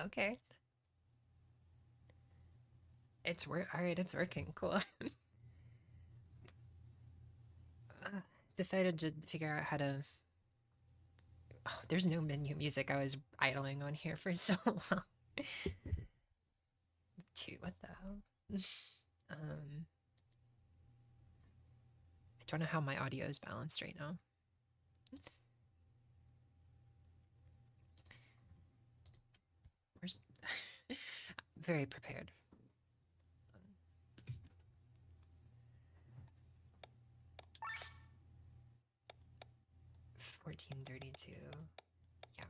Okay. Alright, it's working. Cool. Uh, Decided to figure out how to. Oh, there's no menu music. I was idling on here for so long. What the hell? Um, I don't know how my audio is balanced right now. Where's very prepared. 1432. Yeah.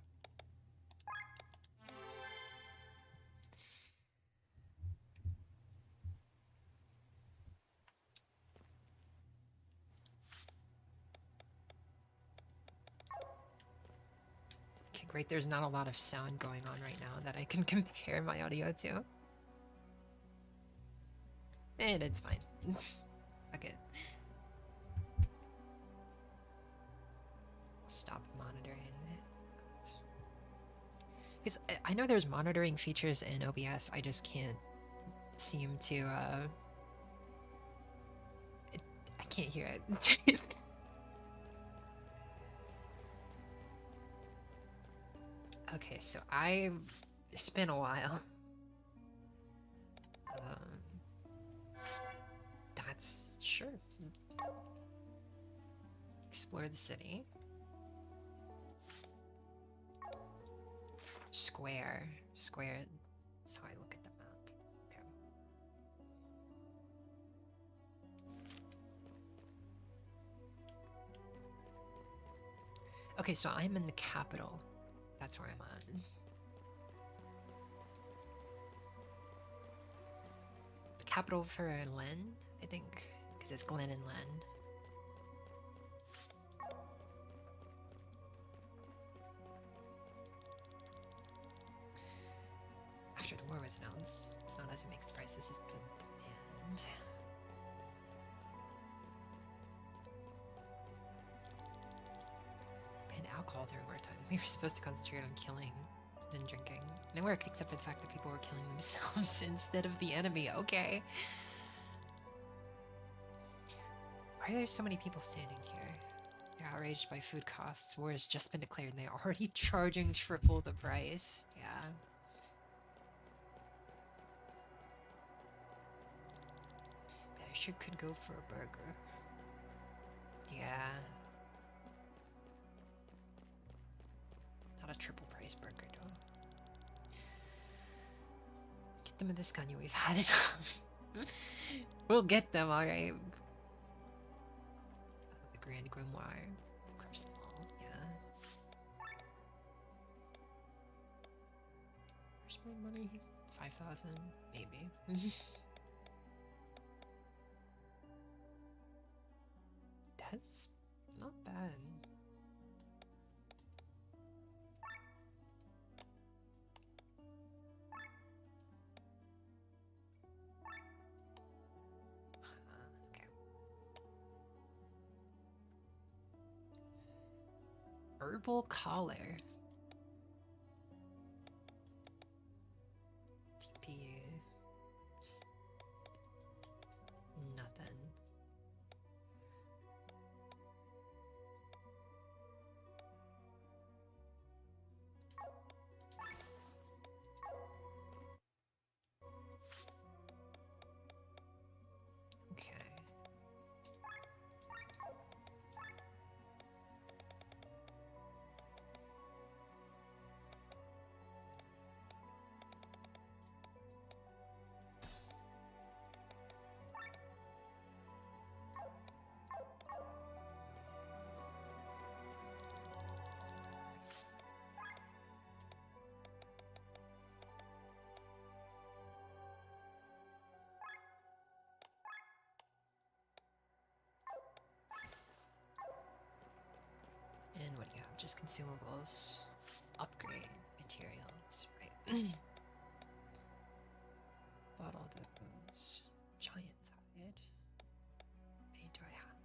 Okay, great. There's not a lot of sound going on right now that I can compare my audio to. And it's fine. Okay. Stop monitoring. Because I know there's monitoring features in OBS, I just can't seem to, I can't hear it. Okay, so it's been a while. That's sure. Explore the city. Square. Square. That's how I look at the map. Okay. Okay, so I'm in the capital. That's where I'm at. The capital for Len, I think, because it's Glen and Len. After the war was announced, it's not us who makes the prices, it's the demand. And alcohol during wartime. We were supposed to concentrate on killing than drinking. And it worked, except for the fact that people were killing themselves instead of the enemy. Okay. Why are there so many people standing here? They're outraged by food costs. War has just been declared and they're already charging triple the price. Yeah. Bet I sure could go for a burger. Yeah. Not a triple price burger, though. Get them in this gun, we've had enough. We'll get them, alright. Oh, the Grand Grimoire. Of course, them all, yeah. Where's my money? 5,000? Maybe. That's not bad. Okay. Herbal collar. TP. Just nothing. Okay. And what do you have? Just consumables. Upgrade materials, right? Bottle dippers. Giant tide. How many do I have?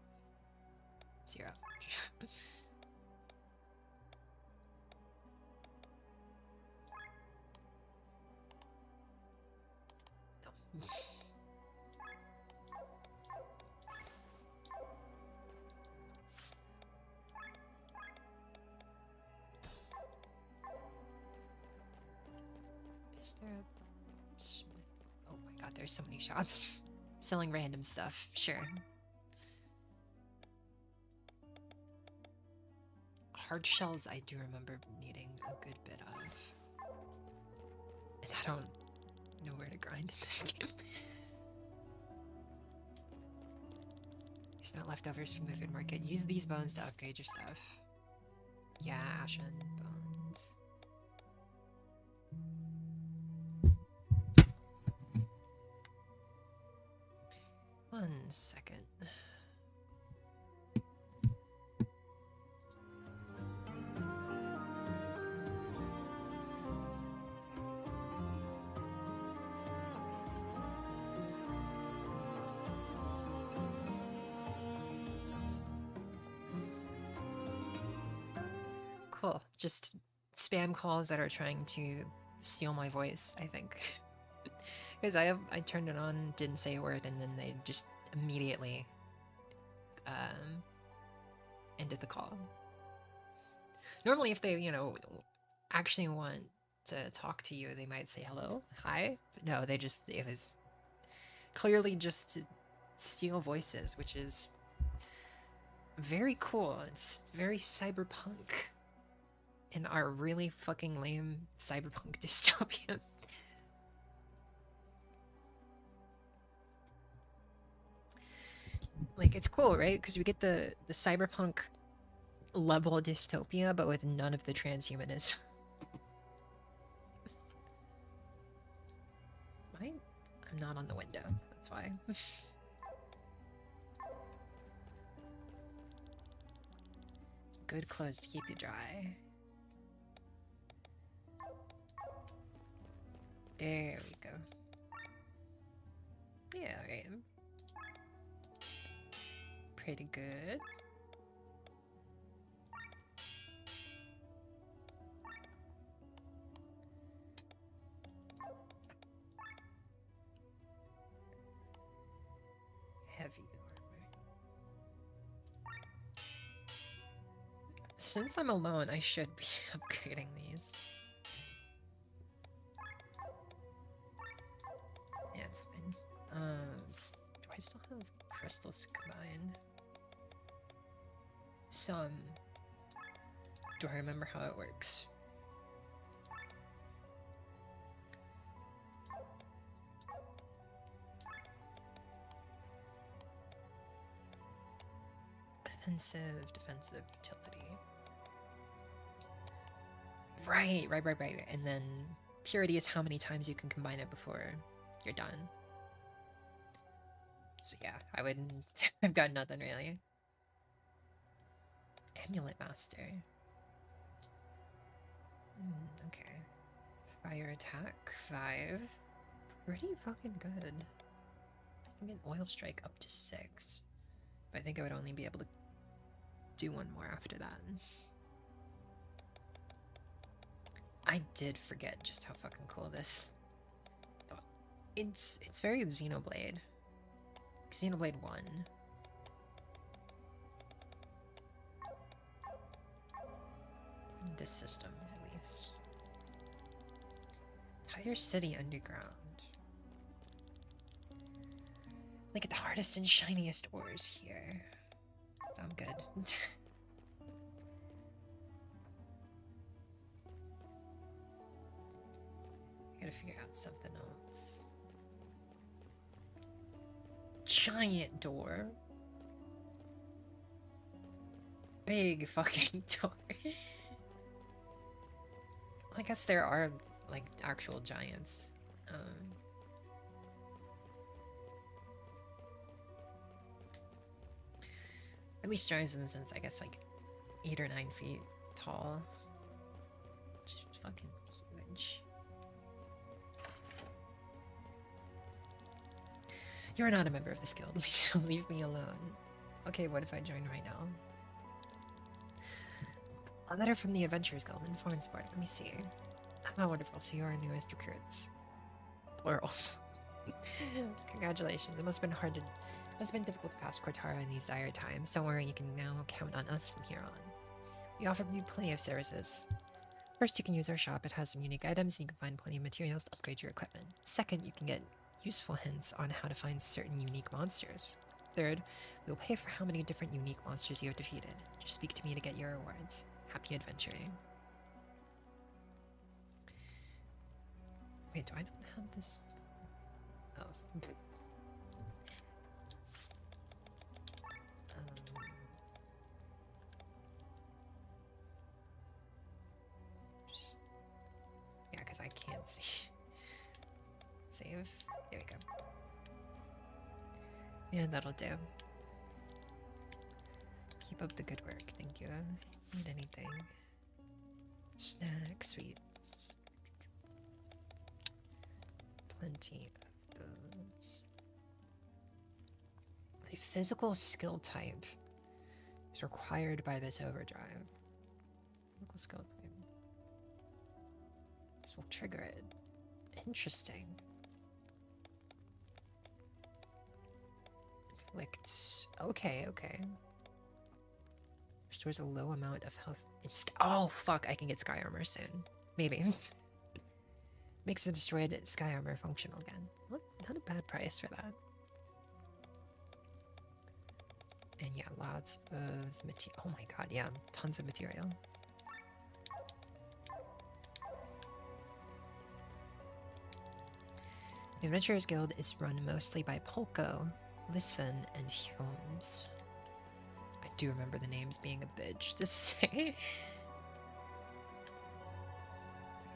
0. Is there a... Oh my god, there's so many shops selling random stuff. Sure. Hard shells I do remember needing a good bit of. And I don't know where to grind in this game. There's no leftovers from the food market. Use these bones to upgrade your stuff. Yeah, ashen bones. One second. Cool. Just spam calls that are trying to steal my voice, I think. Because I turned it on, didn't say a word, and then they just immediately ended the call. Normally, if they, you know, actually want to talk to you, they might say hello, hi. But no, it was clearly just to steal voices, which is very cool. It's very cyberpunk in our really fucking lame cyberpunk dystopia. Like, it's cool, right? Because we get the cyberpunk level dystopia, but with none of the transhumanism. I'm not on the window, that's why. Some good clothes to keep you dry. There we go. Yeah, right. Pretty good. Heavy armor. Since I'm alone, I should be upgrading these. Yeah, it's fine. Do I still have crystals to combine? Some. Do I remember how it works? Offensive, defensive, utility. Right. And then purity is how many times you can combine it before you're done. So yeah, I wouldn't... I've got nothing really. Amulet Master. Okay. Fire attack, 5. Pretty fucking good. I can get oil strike up to 6. But I think I would only be able to do one more after that. I did forget just how fucking cool this... It's very Xenoblade. Xenoblade 1. This system, at least. Entire city underground. Like the hardest and shiniest ores here. I'm good. I gotta figure out something else. Giant door. Big fucking door. I guess there are, like, actual giants. At least giants in the sense, I guess, like, 8 or 9 feet tall. Just fucking huge. You're not a member of this guild, so leave me alone. Okay, what if I join right now? A letter from the Adventurers Guild in Florence Sport. Let me see. Oh, wonderful. So you are our newest recruits. Plural. Congratulations. It must have been hard to. Must have been difficult to pass Cortara in these dire times. Don't worry, you can now count on us from here on. We offer you plenty of services. First, you can use our shop. It has some unique items, and you can find plenty of materials to upgrade your equipment. Second, you can get useful hints on how to find certain unique monsters. Third, we will pay for how many different unique monsters you have defeated. Just speak to me to get your rewards. Happy adventuring. Wait, do I not have this? Oh. Just... Yeah, because I can't see. Save. There we go. Yeah, that'll do. Keep up the good work. Thank you. Need anything? Snacks, sweets. Plenty of those. A physical skill type is required by this overdrive. Physical skill type. This will trigger it. Interesting. Inflicts. Okay, okay. Restores a low amount of health. Oh, fuck. I can get Sky Armor soon. Maybe. Makes the destroyed Sky Armor functional again. Not a bad price for that. And yeah, lots of material. Oh my god, yeah. Tons of material. The Adventurers Guild is run mostly by Polko, Lisfin, and Hjoms. I do remember the names being a bitch to say.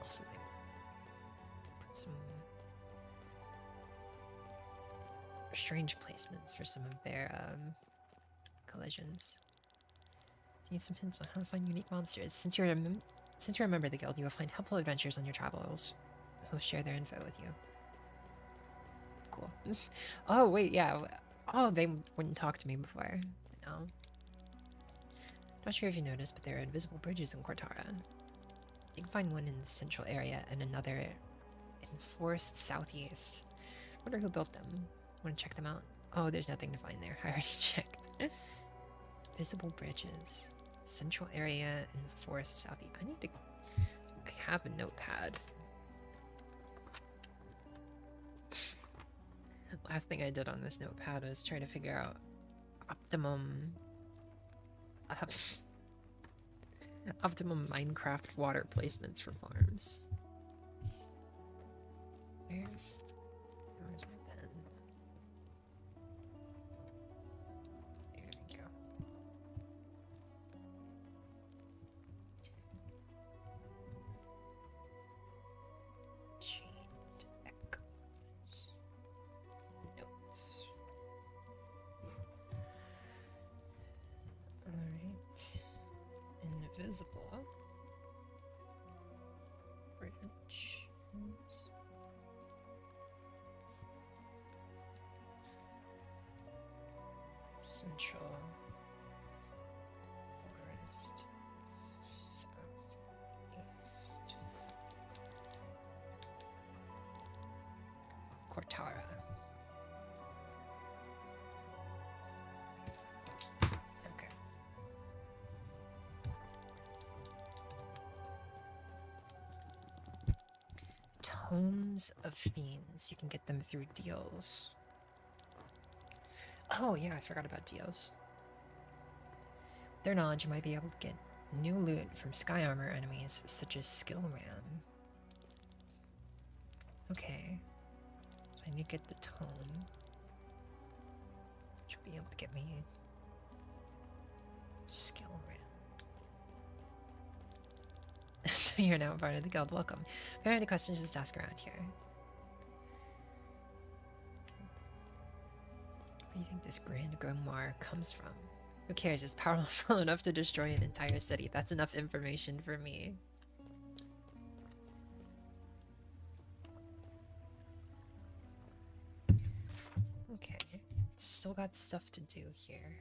Also, they put some strange placements for some of their collisions. Do you need some hints on how to find unique monsters? Since you're a member of the guild, you will find helpful adventures on your travels who will share their info with you. Cool. Oh, wait, yeah. Oh, they wouldn't talk to me before. No. Not sure if you noticed, but there are invisible bridges in Cortara. You can find one in the central area and another in Forest Southeast. I wonder who built them. Want to check them out? Oh, there's nothing to find there. I already checked. Visible bridges. Central area in Forest Southeast. I have a notepad. Last thing I did on this notepad was try to figure out optimum Minecraft water placements for farms. Where's my pen? There we go. Chained echoes. Notes. Alright. Invisible. Bridge. Central Forest Southeast. Cortara. Okay. Tomes of Fiends. You can get them through deals. Oh yeah, I forgot about deals. With their knowledge, you might be able to get new loot from Sky Armor enemies, such as Skill Ram. Okay. So I need to get the tome. Which will be able to get me Skill Ram. So you're now part of the guild. Welcome. If you have any questions, just ask around here. Where do you think this Grand Grimoire comes from? Who cares? It's powerful enough to destroy an entire city. That's enough information for me. Okay. Still got stuff to do here.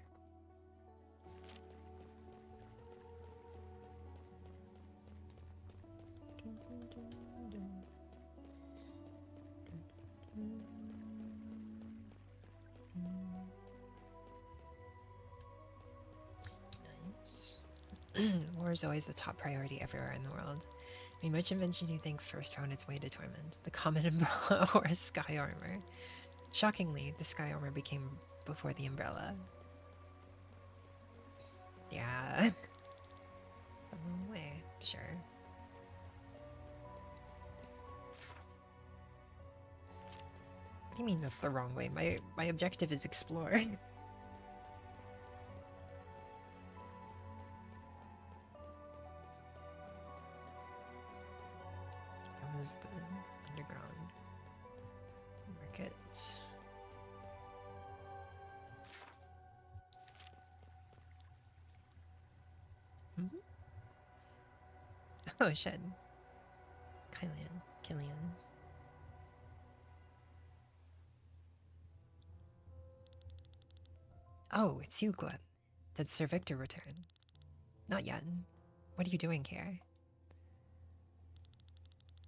War is always the top priority everywhere in the world. I mean, which invention do you think first found its way to torment? The common umbrella or sky armor? Shockingly, the sky armor became before the umbrella. Yeah. It's the wrong way, sure. What do you mean that's the wrong way? My objective is explore. That was the underground market. Oh shit. Killian. Oh, it's you, Glenn. Did Sir Victor return? Not yet. What are you doing here?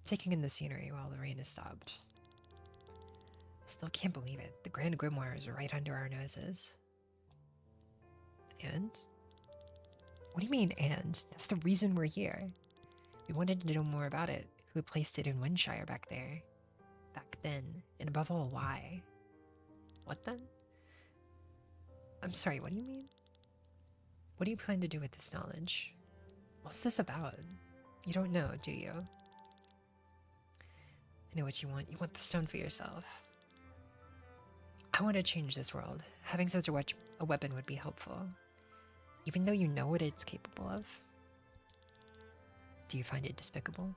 Taking in the scenery while the rain has stopped. I still can't believe it. The Grand Grimoire is right under our noses. And? What do you mean, and? That's the reason we're here. We wanted to know more about it. Who placed it in Windshire back there? Back then. And above all, why? What then? I'm sorry, what do you mean? What do you plan to do with this knowledge? What's this about? You don't know, do you? I know what you want. You want the stone for yourself. I want to change this world. Having such a weapon would be helpful. Even though you know what it's capable of. Do you find it despicable?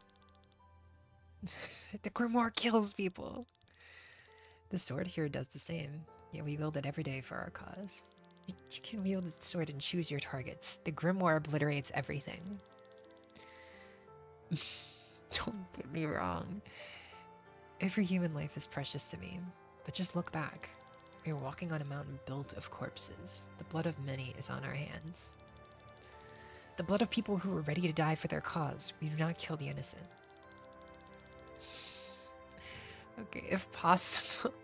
The grimoire kills people. The sword here does the same, yet we wield it every day for our cause. You can wield the sword and choose your targets. The grimoire obliterates everything. Don't get me wrong. Every human life is precious to me, but just look back. We are walking on a mountain built of corpses. The blood of many is on our hands. The blood of people who were ready to die for their cause. We do not kill the innocent. Okay, if possible,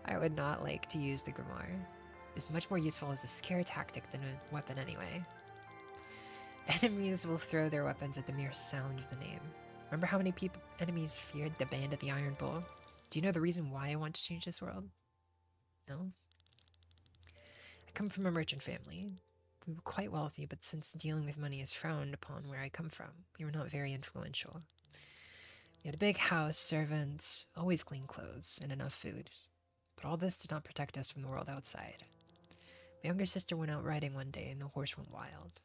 I would not like to use the grimoire. It's much more useful as a scare tactic than a weapon anyway. Enemies will throw their weapons at the mere sound of the name. Remember how many enemies feared the Band of the Iron Bull? Do you know the reason why I want to change this world? No? I come from a merchant family. We were quite wealthy, but since dealing with money is frowned upon where I come from, we were not very influential. We had a big house, servants, always clean clothes, and enough food. But all this did not protect us from the world outside. My younger sister went out riding one day, and the horse went wild.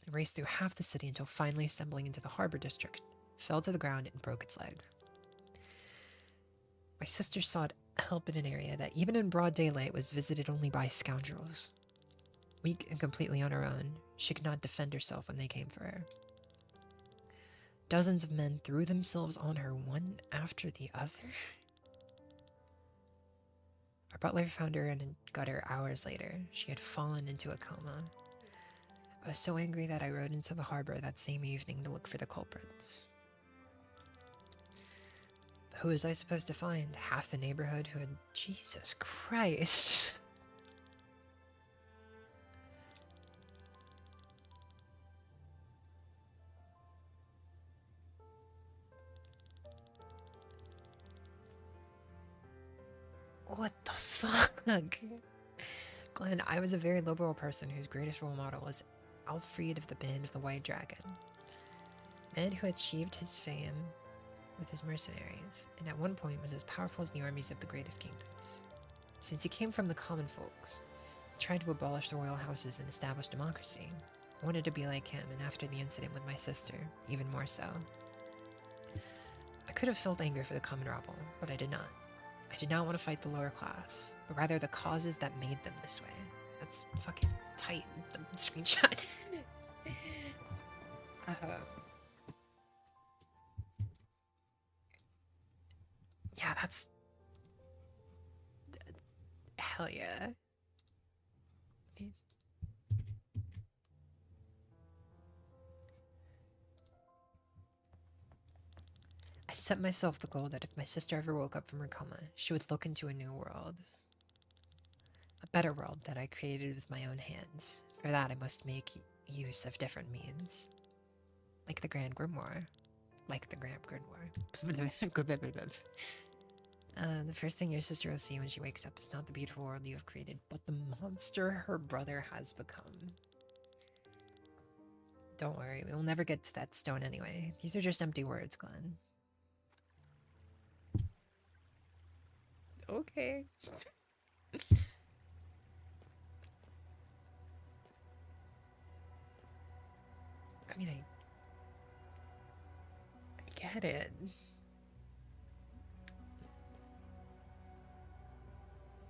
It raced through half the city until finally stumbling into the harbor district, fell to the ground, and broke its leg. My sister sought help in an area that, even in broad daylight, was visited only by scoundrels. Weak and completely on her own, she could not defend herself when they came for her. Dozens of men threw themselves on her one after the other. Our butler found her in a gutter hours later. She had fallen into a coma. I was so angry that I rode into the harbor that same evening to look for the culprits. But who was I supposed to find? Half the neighborhood who had... Jesus Christ! What the fuck? Glenn, I was a very liberal person whose greatest role model was Alfred of the Band of the White Dragon. A man who achieved his fame with his mercenaries, and at one point was as powerful as the armies of the greatest kingdoms. Since he came from the common folks, he tried to abolish the royal houses and establish democracy. I wanted to be like him, and after the incident with my sister, even more so. I could have felt anger for the common rabble, but I did not. I did not want to fight the lower class, but rather the causes that made them this way. That's fucking tight, the screenshot. Yeah, that's... Hell yeah. I set myself the goal that if my sister ever woke up from her coma, she would look into a new world. A better world that I created with my own hands. For that, I must make use of different means. Like the Grand Grimoire. Like the Grand Grimoire. The first thing your sister will see when she wakes up is not the beautiful world you have created, but the monster her brother has become. Don't worry, we will never get to that stone anyway. These are just empty words, Glenn. Okay. I mean, I get it.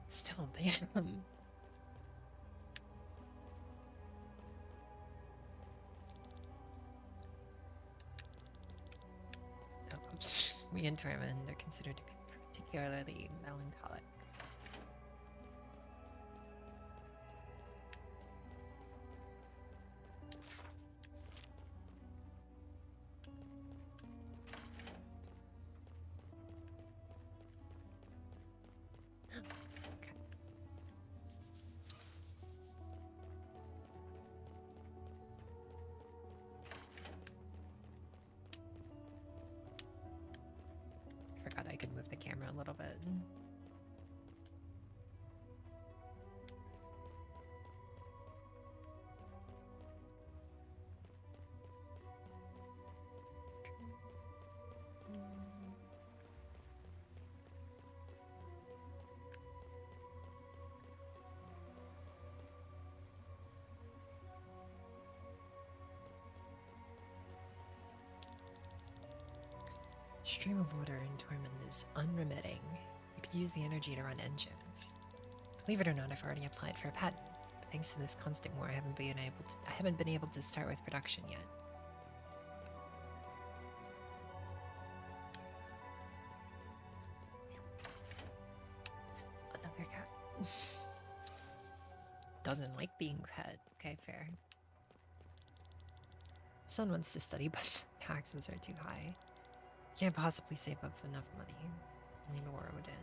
Still, damn. Oops. We in Tormund are considered to be particularly melancholic. Okay. I forgot I could move the camera a little bit. Stream of water in Tormund is unremitting. You could use the energy to run engines. Believe it or not, I've already applied for a patent. But thanks to this constant war, I haven't been able to start with production yet. Another cat. Doesn't like being pet. Okay, fair. Son wants to study, but taxes are too high. Can't possibly save up enough money. Only the war would end.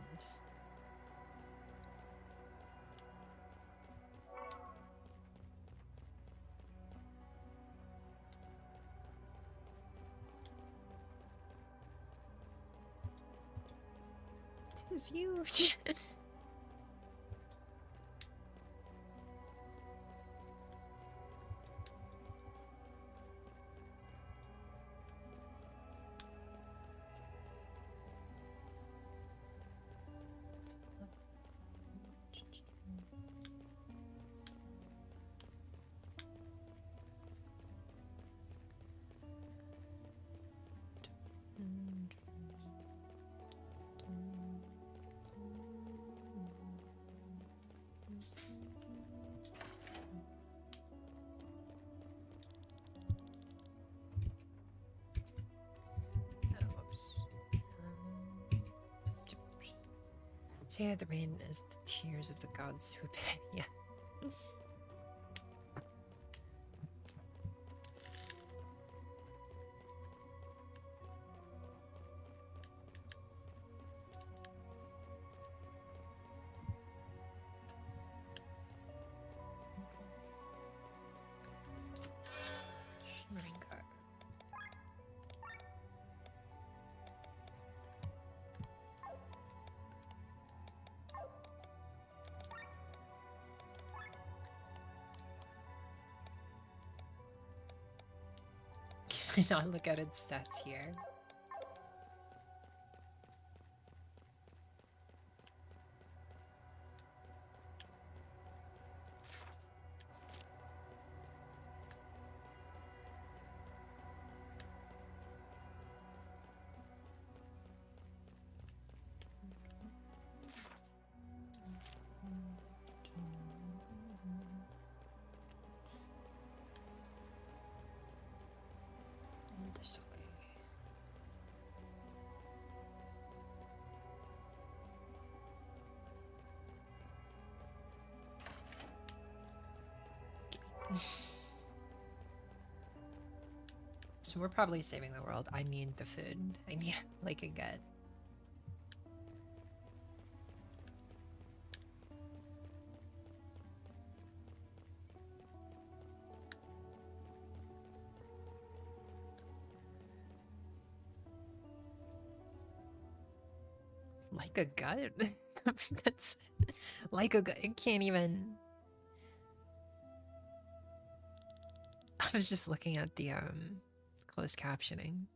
This is huge. Say that the rain is the tears of the gods who pay. Yeah. Shimmering car. Can I not look at its stats here? This way. So we're probably saving the world. I need the food. I need like a gut. like a gut. That's like a gut. It can't even. I was just looking at the closed captioning.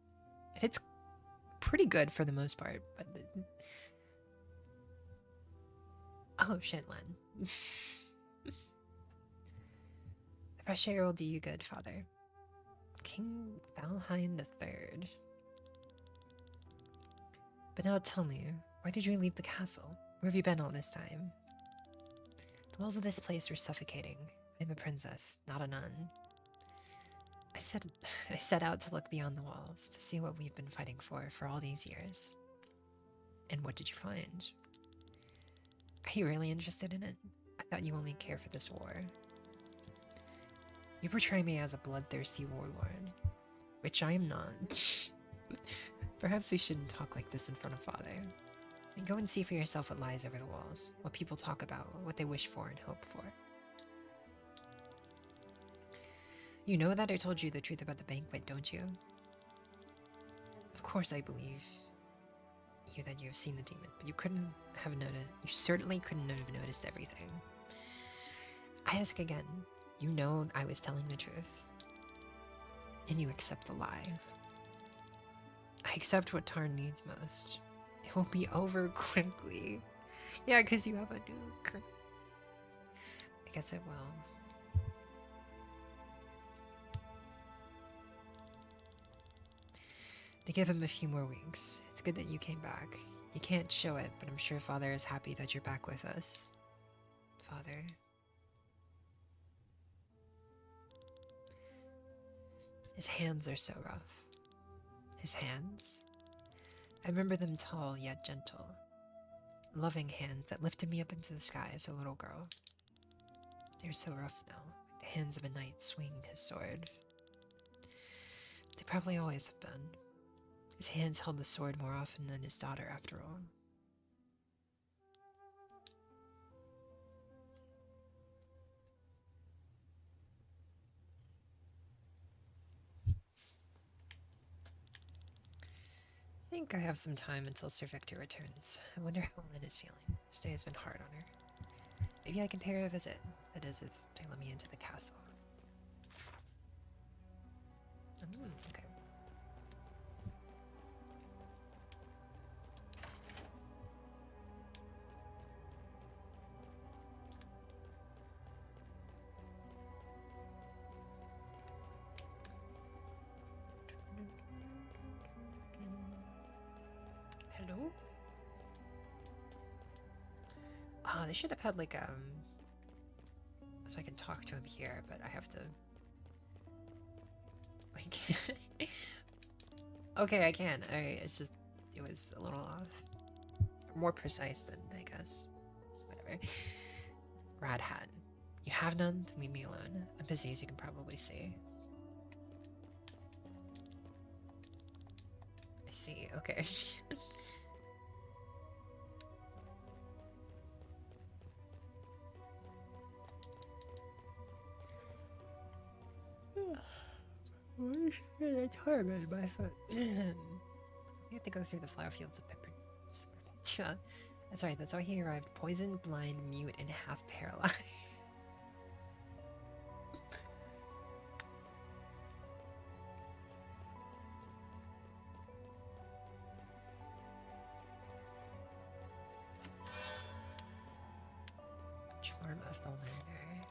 It's pretty good for the most part, but oh shit, Len. The fresh air will do you good, father. King Valheim III. But now tell me, why did you leave the castle? Where have you been all this time? The walls of this place were suffocating. I'm a princess, not a nun. I set out to look beyond the walls, to see what we've been fighting for all these years. And what did you find? Are you really interested in it? I thought you only care for this war. You portray me as a bloodthirsty warlord, which I am not. Perhaps we shouldn't talk like this in front of father. And go and see for yourself what lies over the walls, what people talk about, what they wish for and hope for. You know that I told you the truth about the banquet, don't you? Of course I believe you that you have seen the demon, but you couldn't have noticed. You certainly couldn't have noticed everything. I ask again. You know I was telling the truth, and you accept the lie. I accept what Tarn needs most. It will be over quickly. Yeah, because you have a nuke. I guess it will. They give him a few more weeks. It's good that you came back. You can't show it, but I'm sure Father is happy that you're back with us. Father. His hands are so rough. His hands? I remember them tall yet gentle. Loving hands that lifted me up into the sky as a little girl. They're so rough now, like the hands of a knight swinging his sword. They probably always have been. His hands held the sword more often than his daughter, after all. I think I have some time until Sir Victor returns. I wonder how Lynn is feeling. This day has been hard on her. Maybe I can pay her a visit. That is, if they let me into the castle. Okay. Hello? Ah, they should have had like so I can talk to him here, but I have to. Okay, I can. It's just it was a little off, more precise than I guess. Whatever. Rad hat. You have none? Then leave me alone. I'm busy, as you can probably see. I see. Okay. It's hard, my foot. You have to go through the flower fields of Perpetua. That's right, that's why he arrived. Poisoned, blind, mute, and half paralyzed. Charm of the learner.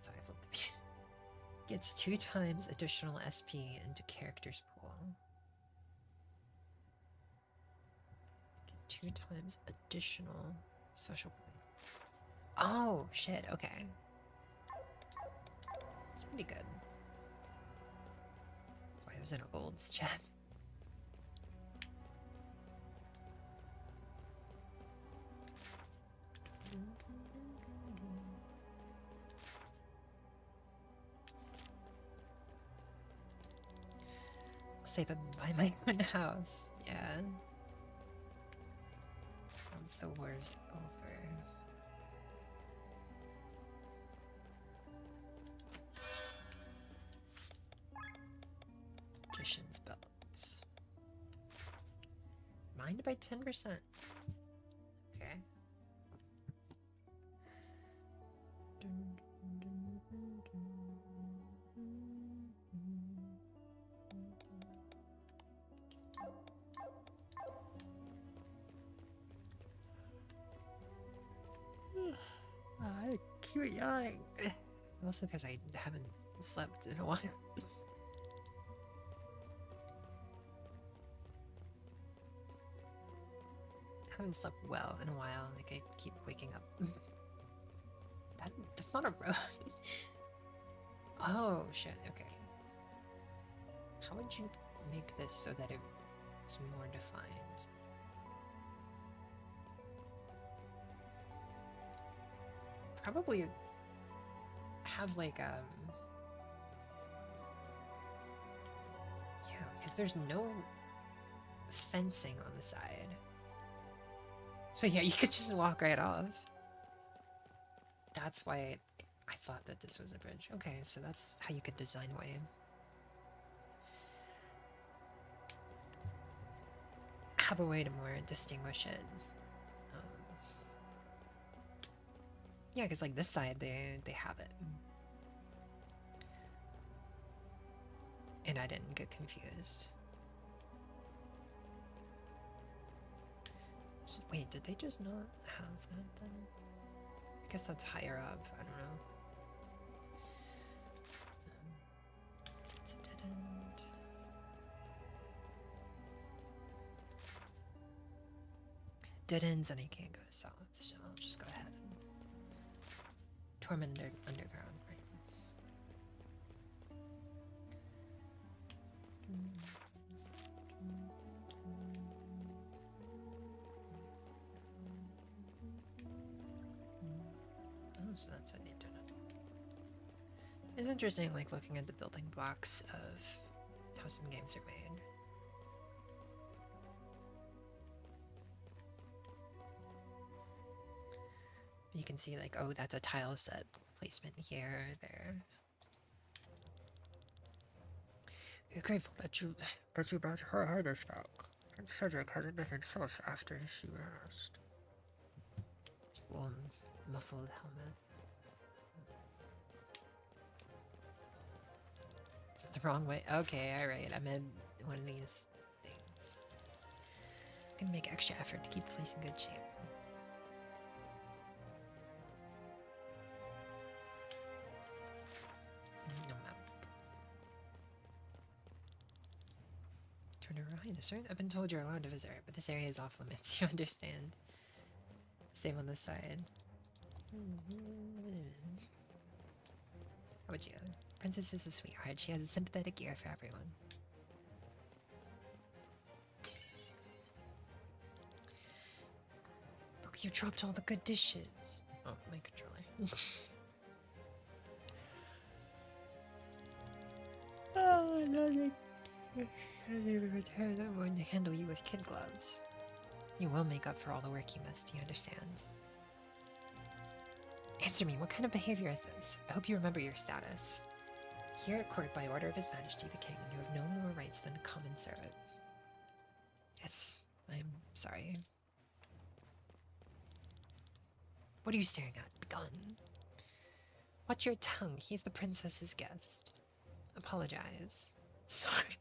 Sorry, I flipped the page. Gets 2 times additional SP into character's pool. Get 2 times additional social points. Oh, shit, okay. It's pretty good. Why it was in a gold's chest. Save it by my own house. Yeah. Once the war's over. Magician's belts. Mind by 10%. Okay. I keep yawning. Also because I haven't slept in a while. Haven't slept well in a while. Like I keep waking up. That's not a road. Oh shit. Okay. How would you make this so that it's more defined? Probably have like yeah, because there's no fencing on the side. So yeah, you could just walk right off. That's why I thought that this was a bridge. Okay, so that's how you could design way. Have a way to more distinguish it. Yeah, because like this side, they have it. And I didn't get confused. Wait, did they just not have that then? I guess that's higher up. I don't know. It's a dead end. Dead ends and I can't go south, so I'll just go ahead and Torment Underground, right? Oh, so that's how they did it. It's interesting, like, looking at the building blocks of how some games are made. You can see, like, oh, that's a tile set placement here, there. You're grateful that you brought her hardest back. Prince Frederick hasn't been himself after she vanished. Just a little muffled helmet. It's the wrong way. Okay, alright. I'm in one of these things. I'm gonna make extra effort to keep the place in good shape. No map. Turn around, sir. I've been told you're allowed to visit, but this area is off limits. You understand? Same on this side. How about you? Princess is a sweetheart. She has a sympathetic ear for everyone. Look, you dropped all the good dishes. Oh, my controller. Oh, no, I'm going to handle you with kid gloves. You will make up for all the work you missed, you understand? Answer me, what kind of behavior is this? I hope you remember your status. Here at court, by order of His Majesty the King, you have no more rights than a common servant. Yes, I'm sorry. What are you staring at? Begone. Watch your tongue, he's the princess's guest. Apologize. Sorry.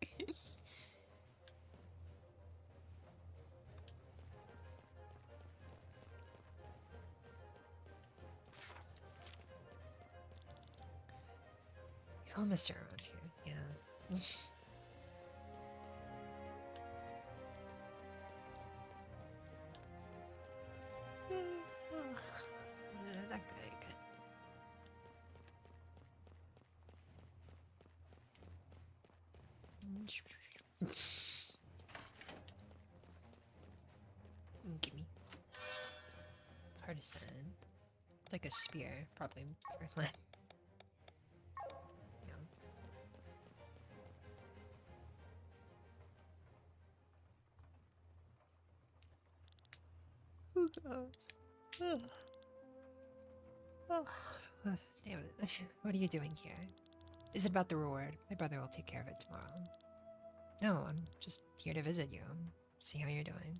You'll miss her around here, yeah. That guy good. Gimme. Partisan. Like a spear, probably for land. Oh. Damn it. What are you doing here? Is it about the reward? My brother will take care of it tomorrow. No, I'm just here to visit you. see how you're doing.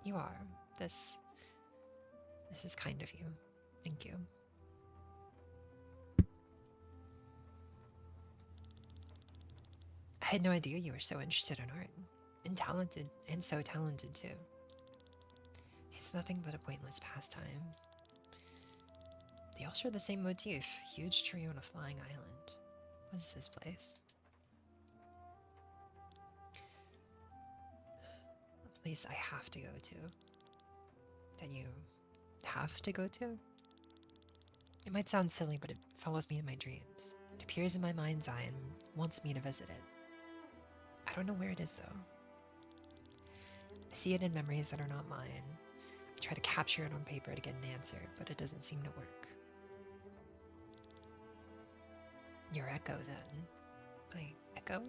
You are. This is kind of you. Thank you. I had no idea you were so interested in art. And talented, and so talented too. It's nothing but a pointless pastime. They all share the same motif, huge tree on a flying island. What is this place? A place I have to go to. That you have to go to? It might sound silly, but it follows me in my dreams. It appears in my mind's eye and wants me to visit it. I don't know where it is, though. I see it in memories that are not mine. I try to capture it on paper to get an answer, but it doesn't seem to work. Your echo, then. My echo?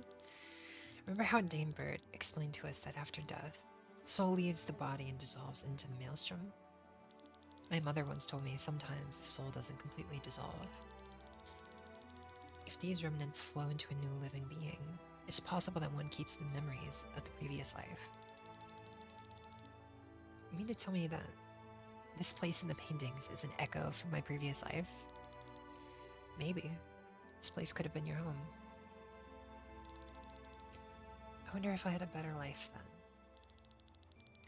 Remember how Dame Bird explained to us that after death, the soul leaves the body and dissolves into the maelstrom? My mother once told me sometimes the soul doesn't completely dissolve. If these remnants flow into a new living being, it's possible that one keeps the memories of the previous life. You mean to tell me that this place in the paintings is an echo from my previous life? Maybe. This place could have been your home. I wonder if I had a better life then.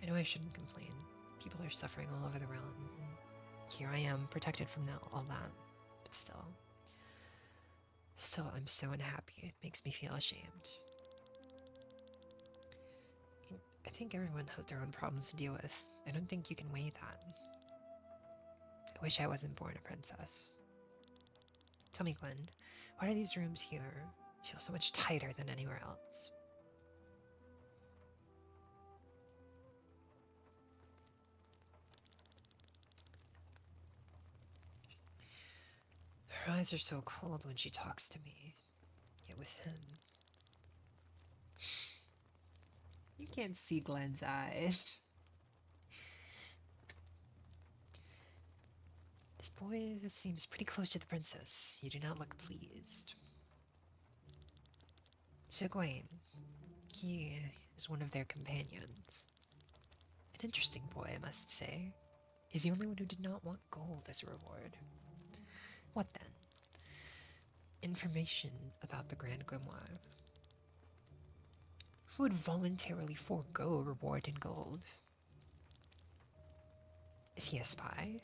I know I shouldn't complain. People are suffering all over the realm. Here I am, protected from all that. But still, I'm so unhappy. It makes me feel ashamed. I think everyone has their own problems to deal with. I don't think you can weigh that. I wish I wasn't born a princess. Tell me, Glenn, why do these rooms here feel so much tighter than anywhere else? Her eyes are so cold when she talks to me. Yet with him... You can't see Glenn's eyes. This boy seems pretty close to the princess. You do not look pleased. Sir Gawain. He is one of their companions. An interesting boy, I must say. He's the only one who did not want gold as a reward. What then? Information about the Grand Grimoire. Who would voluntarily forego a reward in gold? Is he a spy?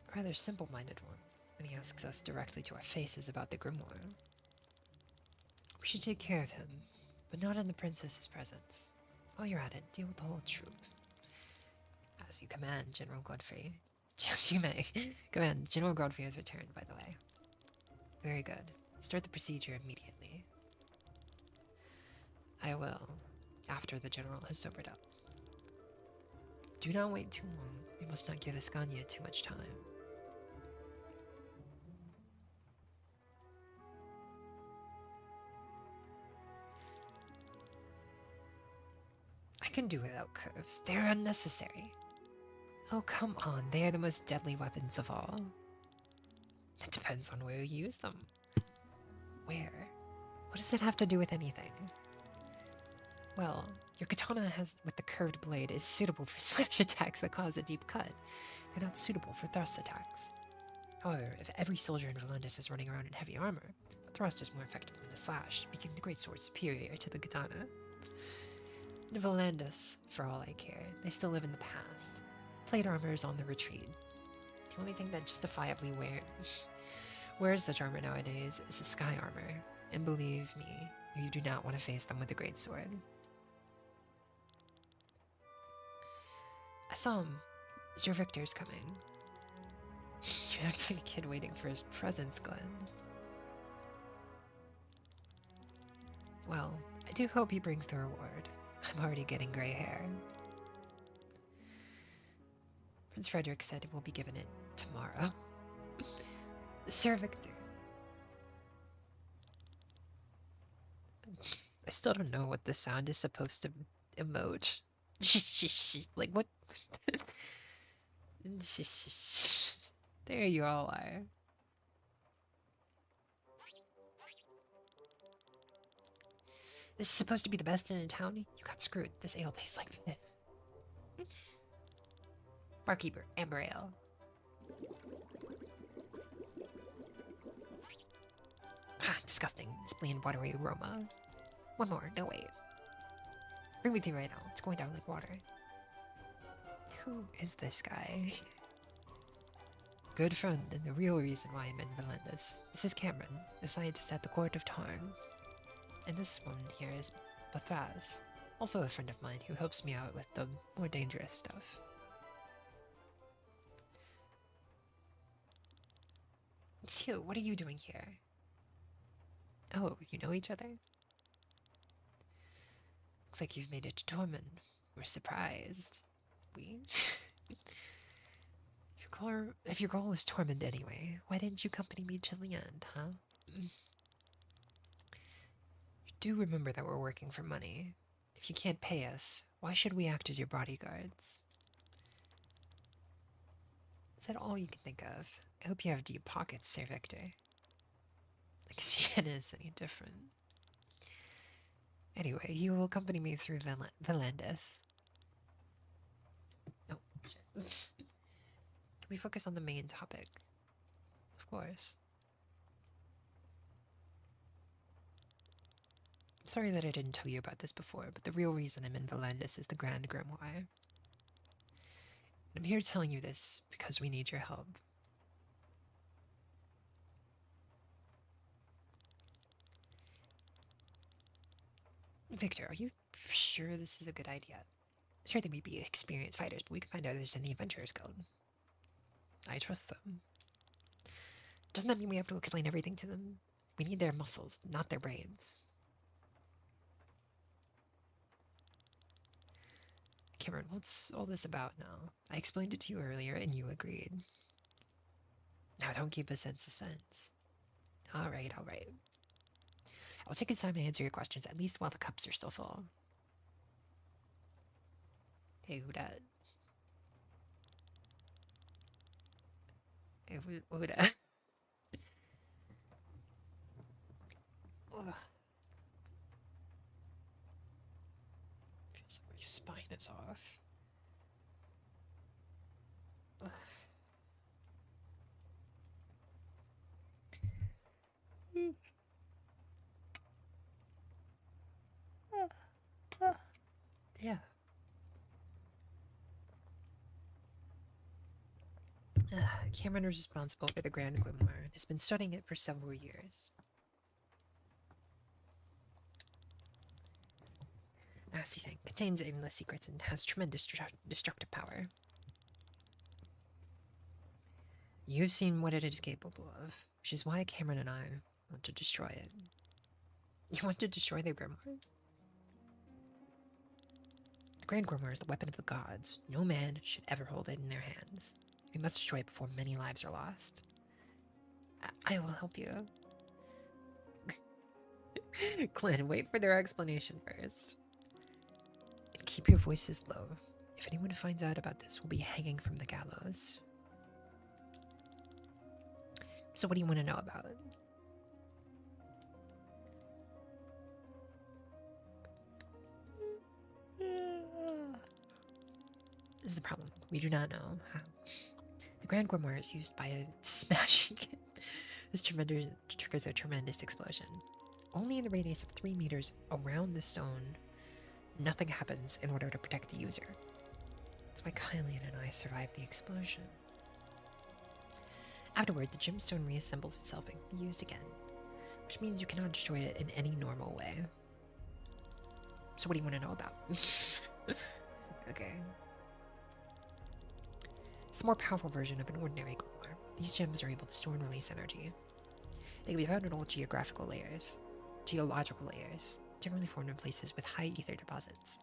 A rather simple-minded one, when he asks us directly to our faces about the grimoire. We should take care of him, but not in the princess's presence. While you're at it, deal with the whole troop. As you command, General Godfrey. Yes, you may. Command, General Godfrey has returned, by the way. Very good. Start the procedure immediately. I will, after the general has sobered up. Do not wait too long. We must not give Ascania too much time. I can do without curves. They're unnecessary. Oh, come on. They are the most deadly weapons of all. It depends on where you use them. Where? What does that have to do with anything? Well, your katana with the curved blade is suitable for slash attacks that cause a deep cut. They're not suitable for thrust attacks. However, if every soldier in Valandis is running around in heavy armor, a thrust is more effective than a slash, making the greatsword superior to the katana. In Valandis, for all I care, they still live in the past. Plate armor is on the retreat. The only thing that justifiably wears such armor nowadays is the sky armor, and believe me, you do not want to face them with a greatsword. I saw him. Sir Victor's coming. You act like a kid waiting for his presents, Glenn. Well, I do hope he brings the reward. I'm already getting gray hair. Prince Frederick said we'll be given it tomorrow. Sir Victor. I still don't know what the sound is supposed to emote. Like, what? There you all are. This is supposed to be the best inn in town. You got screwed. This ale tastes like shit. Barkeeper, amber ale. Ah, disgusting. This bland, watery aroma. One more. No, wait. Bring me through right now. It's going down like water. Who is this guy? Good friend, and the real reason why I'm in Valendas. This is Cameron, a scientist at the Court of Tarn. And this one here is Bathaz, also a friend of mine who helps me out with the more dangerous stuff. It's you. What are you doing here? Oh, you know each other? Looks like you've made it to Tormund. We're surprised. We? If your goal was Tormund anyway, why didn't you accompany me to the end, huh? You do remember that we're working for money. If you can't pay us, why should we act as your bodyguards? Is that all you can think of? I hope you have deep pockets, Sir Victor. Like Sienna is any different. Anyway, you will accompany me through Valandis. Oh, shit. Can we focus on the main topic? Of course. I'm sorry that I didn't tell you about this before, but the real reason I'm in Valandis is the Grand Grimoire. And I'm here telling you this because we need your help. Victor, are you sure this is a good idea? Sure, they may be experienced fighters, but we can find out if there's any Adventurers Guild. I trust them. Doesn't that mean we have to explain everything to them? We need their muscles, not their brains. Cameron, what's all this about now? I explained it to you earlier and you agreed. Now don't keep us in suspense. Alright, alright. I'll take his time to answer your questions, at least while the cups are still full. Hey, who dat? Hey, who dat? Ugh. Feels like my spine is off. Ugh. Yeah. Cameron is responsible for the Grand Grimoire and has been studying it for several years. Nasty thing. Contains endless secrets and has tremendous destructive power. You've seen what it is capable of, which is why Cameron and I want to destroy it. You want to destroy the Grimoire? The Grand Grimoire is the weapon of the gods. No man should ever hold it in their hands. We must destroy it before many lives are lost. I will help you. Glenn, wait for their explanation first. And keep your voices low. If anyone finds out about this, we'll be hanging from the gallows. So what do you want to know about it? This is the problem. We do not know how. The Grand Grimoire is used by a smashing it. This triggers a tremendous explosion. Only in the radius of 3 meters around the stone, nothing happens in order to protect the user. That's why Kylian and I survived the explosion. Afterward, the gemstone reassembles itself and can be used again, which means you cannot destroy it in any normal way. So what do you want to know about? Okay. It's a more powerful version of an ordinary grimoire. These gems are able to store and release energy. They can be found in all geological layers, generally formed in places with high ether deposits.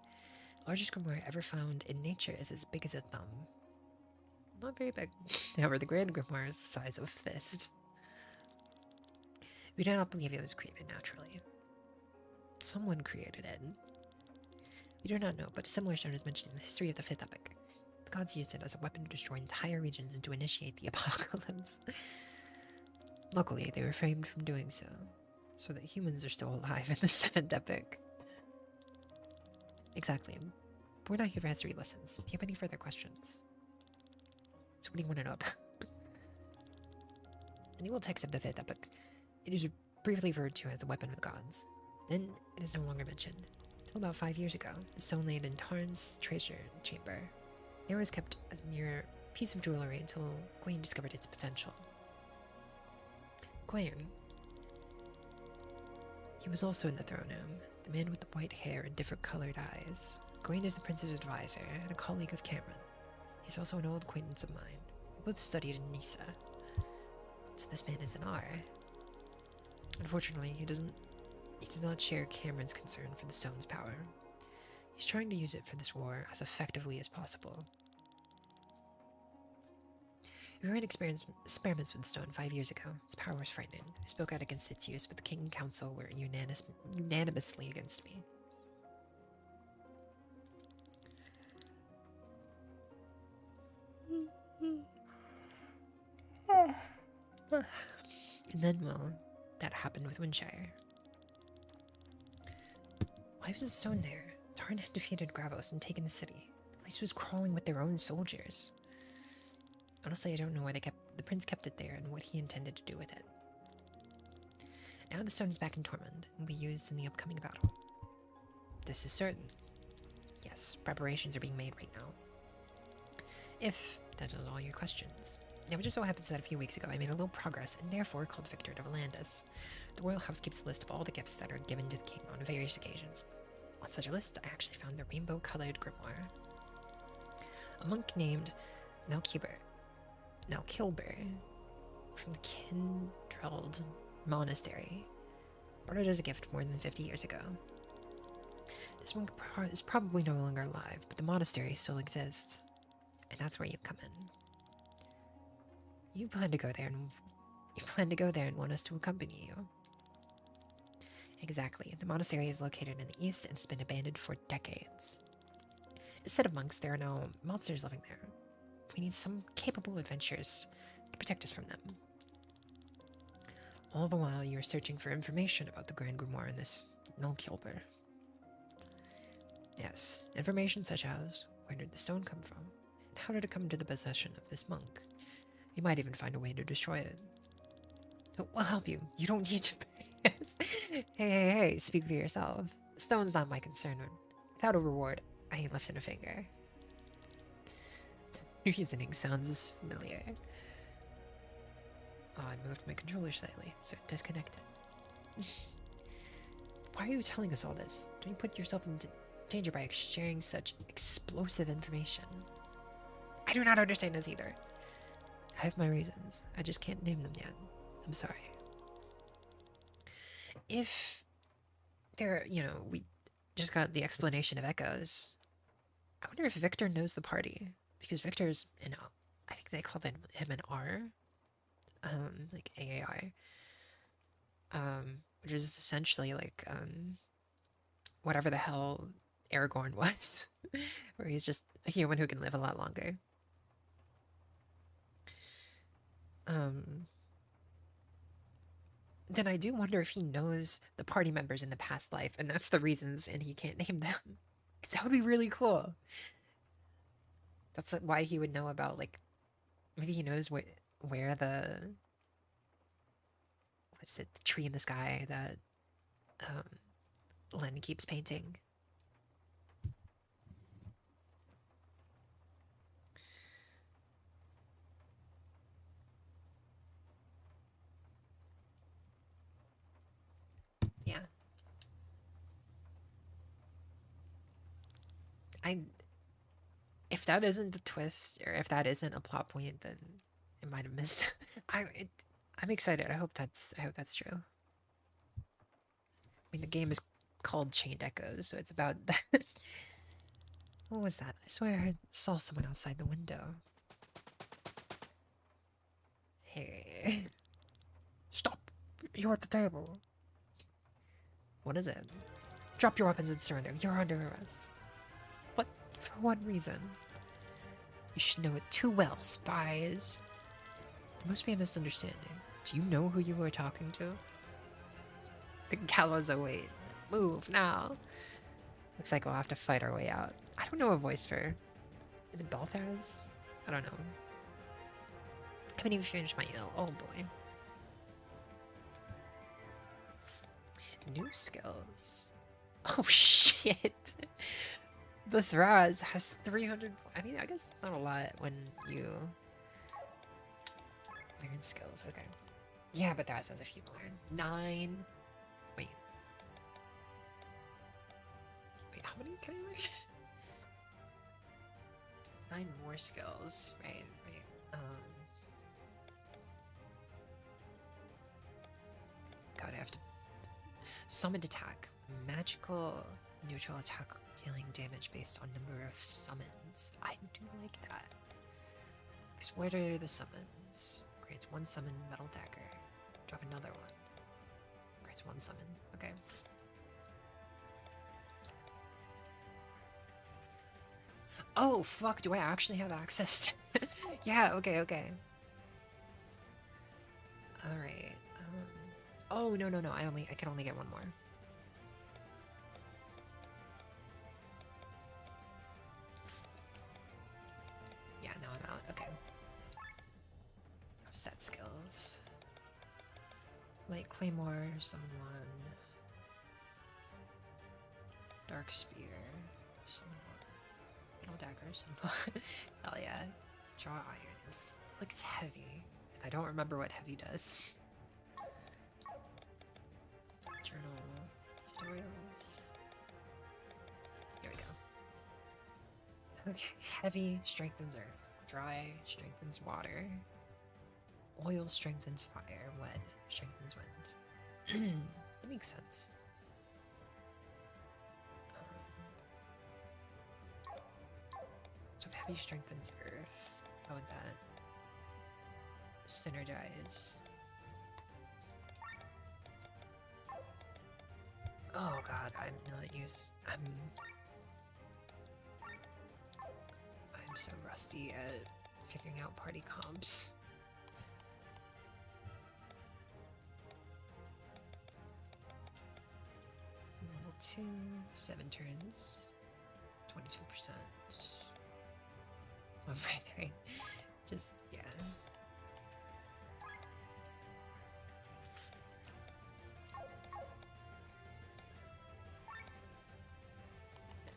The largest grimoire ever found in nature is as big as a thumb. Not very big. However, the Grand Grimoire is the size of a fist. We do not believe it was created naturally. Someone created it. We do not know, but a similar stone is mentioned in the history of the Fifth Epic. The gods used it as a weapon to destroy entire regions and to initiate the apocalypse. Luckily, they refrained from doing so, so that humans are still alive in the Seventh Epic. Exactly. We're not here for history lessons. Do you have any further questions? So what do you want to know about? In the old text of the fifth epoch, it is briefly referred to as the weapon of the gods. Then it is no longer mentioned. Until about 5 years ago, the stone laid in Tarn's treasure chamber. There was kept as a mere piece of jewelry until Gawain discovered its potential. Gawain. He was also in the throne room, the man with the white hair and different colored eyes. Gawain is the prince's advisor and a colleague of Cameron. He's also an old acquaintance of mine. We both studied in Nisa. So this man is an R. Unfortunately, he does not share Cameron's concern for the stone's power. He's trying to use it for this war as effectively as possible. We ran experiments with the stone 5 years ago. Its power was frightening. I spoke out against its use, but the king and council were unanimously against me. And then, well, that happened with Windshire. Why was the stone there? Tarn had defeated Gravos and taken the city. The place was crawling with their own soldiers. Honestly, I don't know why the prince kept it there and what he intended to do with it. Now the stone is back in Tormund and will be used in the upcoming battle. This is certain. Yes, preparations are being made right now. If that is all your questions. Now, it just so happens that a few weeks ago I made a little progress and therefore called Victor to Volantis. The royal house keeps a list of all the gifts that are given to the king on various occasions. On such a list, I actually found the rainbow-colored grimoire. A monk named Nalkilber from the Kindreld Monastery brought it as a gift more than 50 years ago. This monk is probably no longer alive, but the monastery still exists, and that's where you come in. You plan to go there and want us to accompany you. Exactly. The monastery is located in the east and has been abandoned for decades. Instead of monks, there are now monsters living there. We need some capable adventurers to protect us from them. All the while, you are searching for information about the Grand Grimoire in this Nalkilber. Yes, information such as, where did the stone come from? And how did it come into the possession of this monk? You might even find a way to destroy it. We'll help you. You don't need to pay us. Hey, speak for yourself. The stone's not my concern. Without a reward, I ain't lifting a finger. Your reasoning sounds familiar. Oh, I moved my controller slightly, so it disconnected. Why are you telling us all this? Don't you put yourself in danger by sharing such explosive information? I do not understand this either. I have my reasons. I just can't name them yet. I'm sorry. If there, we just got the explanation of echoes, I wonder if Victor knows the party. Because Victor's an, I think they called him an R. Like AAI. Which is essentially like, whatever the hell Aragorn was. Where he's just a human who can live a lot longer. Then I do wonder if he knows the party members in the past life, and that's the reasons, and he can't name them. Because that would be really cool. That's why he would know about, like, maybe he knows where the, what's it, the tree in the sky that Len keeps painting. Yeah. If that isn't the twist, or if that isn't a plot point, then I might have missed. I'm excited. I hope that's true. I mean, the game is called Chained Echoes, so it's about that. What was that? I swear I saw someone outside the window. Hey. Stop! You're at the table. What is it? Drop your weapons and surrender. You're under arrest. What? For what reason? You should know it too well, spies. There must be a misunderstanding. Do you know who you were talking to? The gallows await. Move now. Looks like we'll have to fight our way out. I don't know a voice for... Is it Belfast? I don't know. I haven't even finished my ill. Oh boy. New skills. Oh shit! The Thraz has 300... I mean, I guess it's not a lot when you... learn skills, okay. Yeah, but Thraz has a few more. 9... Wait. Wait, how many can I learn? 9 more skills. Right, right. God, I have to... Summoned attack. Magical neutral attack dealing damage based on number of summons. I do like that. Because what are the summons? Creates 1 summon metal dagger. Drop another one. Creates 1 summon. Okay. Oh, fuck. Do I actually have access to... Yeah, okay, okay. Alright. Oh, no, no, no. I can only get 1 more. Yeah, now I'm out. Okay. Set skills. Light Claymore, summon 1. Dark Spear, summon 1. Metal Dagger, summon 1. Hell yeah. Draw Iron. Looks heavy. I don't remember what heavy does. Journal. Tutorials. Here we go. Okay. Heavy strengthens earth. Dry strengthens water. Oil strengthens fire. Wet strengthens wind. That makes sense. So if heavy strengthens earth, how would that synergize? Oh god, I'm so rusty at figuring out party comps. Level 2, 7 turns, 22%. Oh, right. Just, yeah.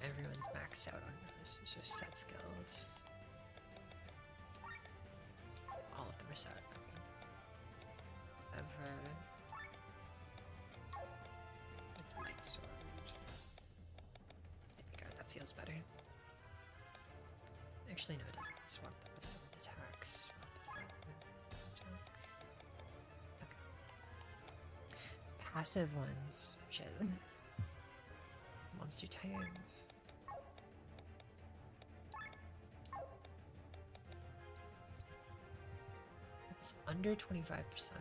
Everyone's maxed out on those. So set skills. All of them are set. Okay. Ever. Light sword. There we go. That feels better. Actually, no, it doesn't. Swap them with some attacks. Swap them with attack. Okay. Passive ones. Shit. Monster type. It's under 25%.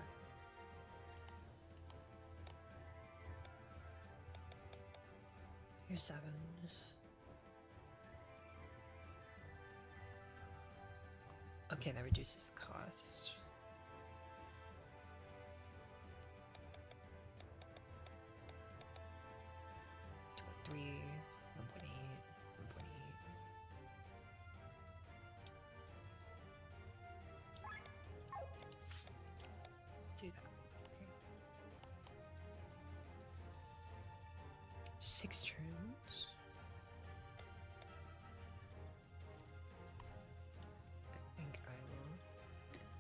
Here's 7. Okay, that reduces the cost. $3, 1.8, 1.8. Do that. Okay. 6 turns. I think I will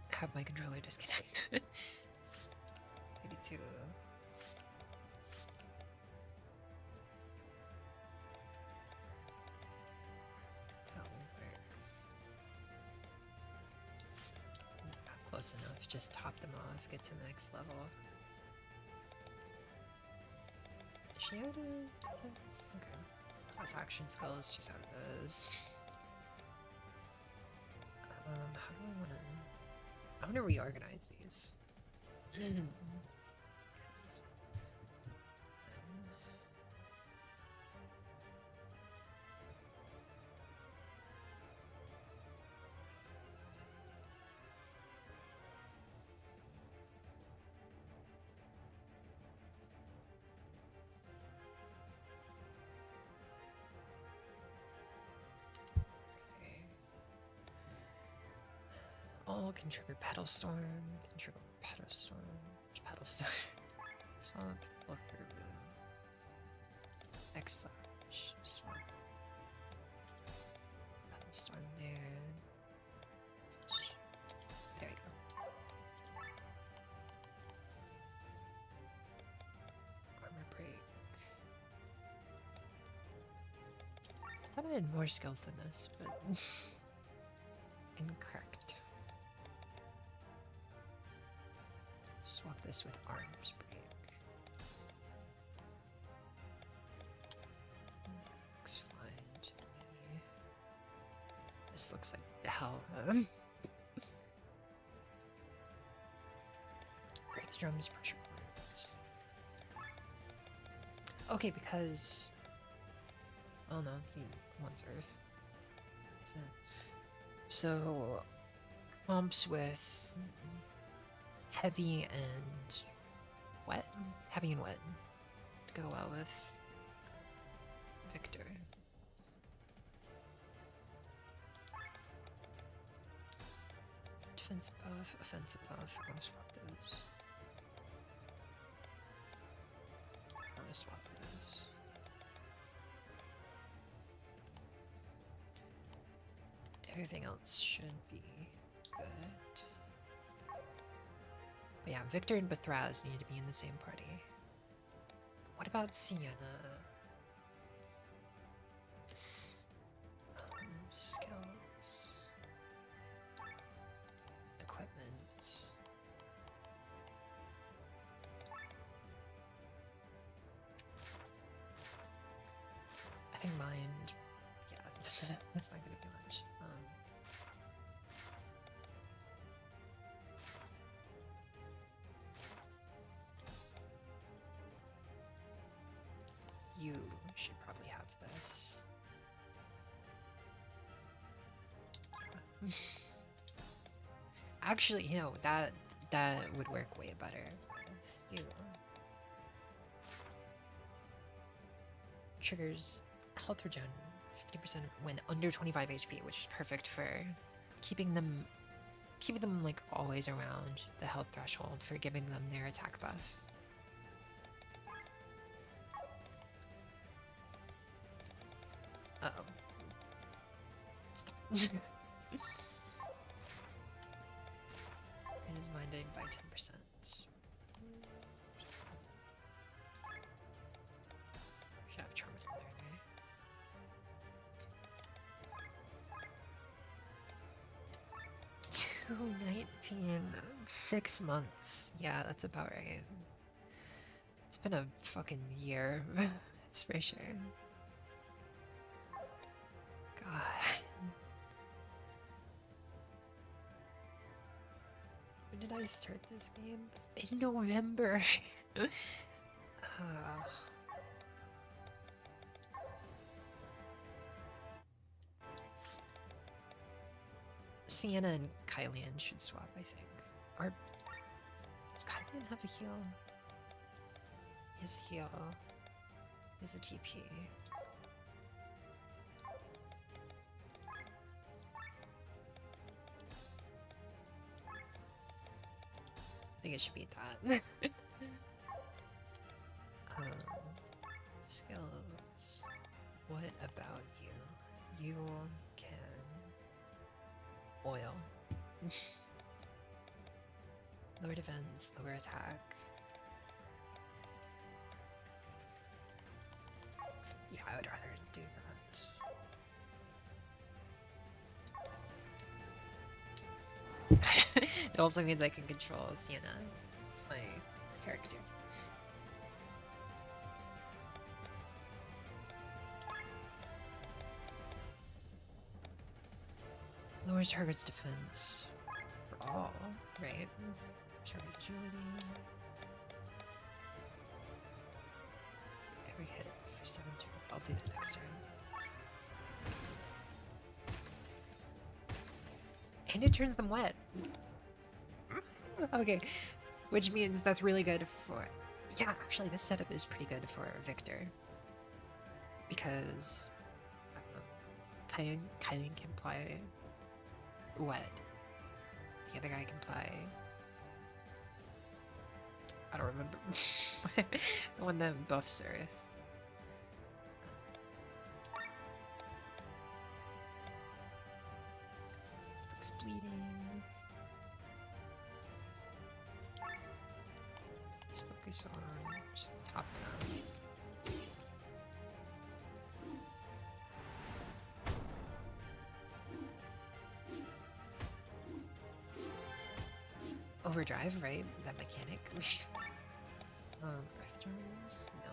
have my controller disconnect. 32. That will work. Not close enough. Just top them off. Get to the next level. Is she out of... Okay. Class action skills. She's out of those. How do I wanna... I wanna reorganize these. can trigger Pedal Storm, can trigger Pedal Storm, Pedal Storm, Swamp, Fluffer, X-Slash, Swamp, Pedal Storm there. There you go. Armor Break. I thought I had more skills than this, but incorrect. Swap this with Arms Break. Looks fine to me. This looks like the hell. Earth Drums, Pressure Points. Okay, because... Oh no, he wants Earth. Isn't it? So, comps with heavy and wet. Heavy and wet to go well with Victor. Defensive buff, offensive buff. I'm gonna swap those. I'm gonna swap those. Everything else should be good. But yeah, Victor and Bethraz need to be in the same party. What about Sienna? Skills. Equipment. I think mind. Yeah, that's not gonna be much. You should probably have this. Actually, you know, that would work way better with you. Triggers health regen 50% when under 25 HP, which is perfect for keeping them like always around the health threshold for giving them their attack buff. Uh-oh. Stop. It is minded by 10%. Should have charm in there. 219. 6 months. Yeah, that's about right. It's been a fucking year. That's for sure. God. When did I start this game? In November. Sienna and Kylian should swap, I think. Or does Kylian have a heal? He has a heal. He has a TP. I think it should be that. Skills. What about you? You can oil. Lower defense, lower attack. Yeah, I would rather do that. It also means I can control Sienna. It's my character. Lowers target's defense for all, right? Target's agility. Every hit for 7 turns. I'll do that next turn. And it turns them wet. Okay, which means that's really good for... Yeah, actually this setup is pretty good for Victor. Because... I don't know, Kylian can play wet. The other guy can fly. I don't remember. The one that buffs Earth. Looks bleeding. Let's focus on just top down. Overdrive, right? That mechanic. Earth turns? No.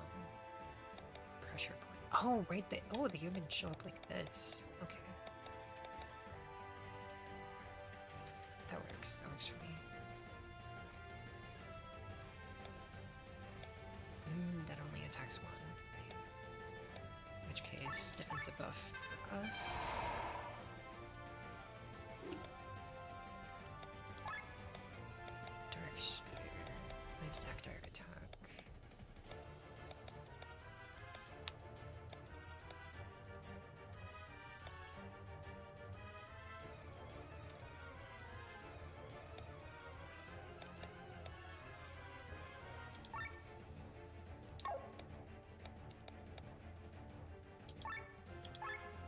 Pressure point. Oh, right there. Oh, the humans show up like this. Okay. That works. That works for me. That only attacks one. Right. In which case, defensive buff for us. Attack, direct attack.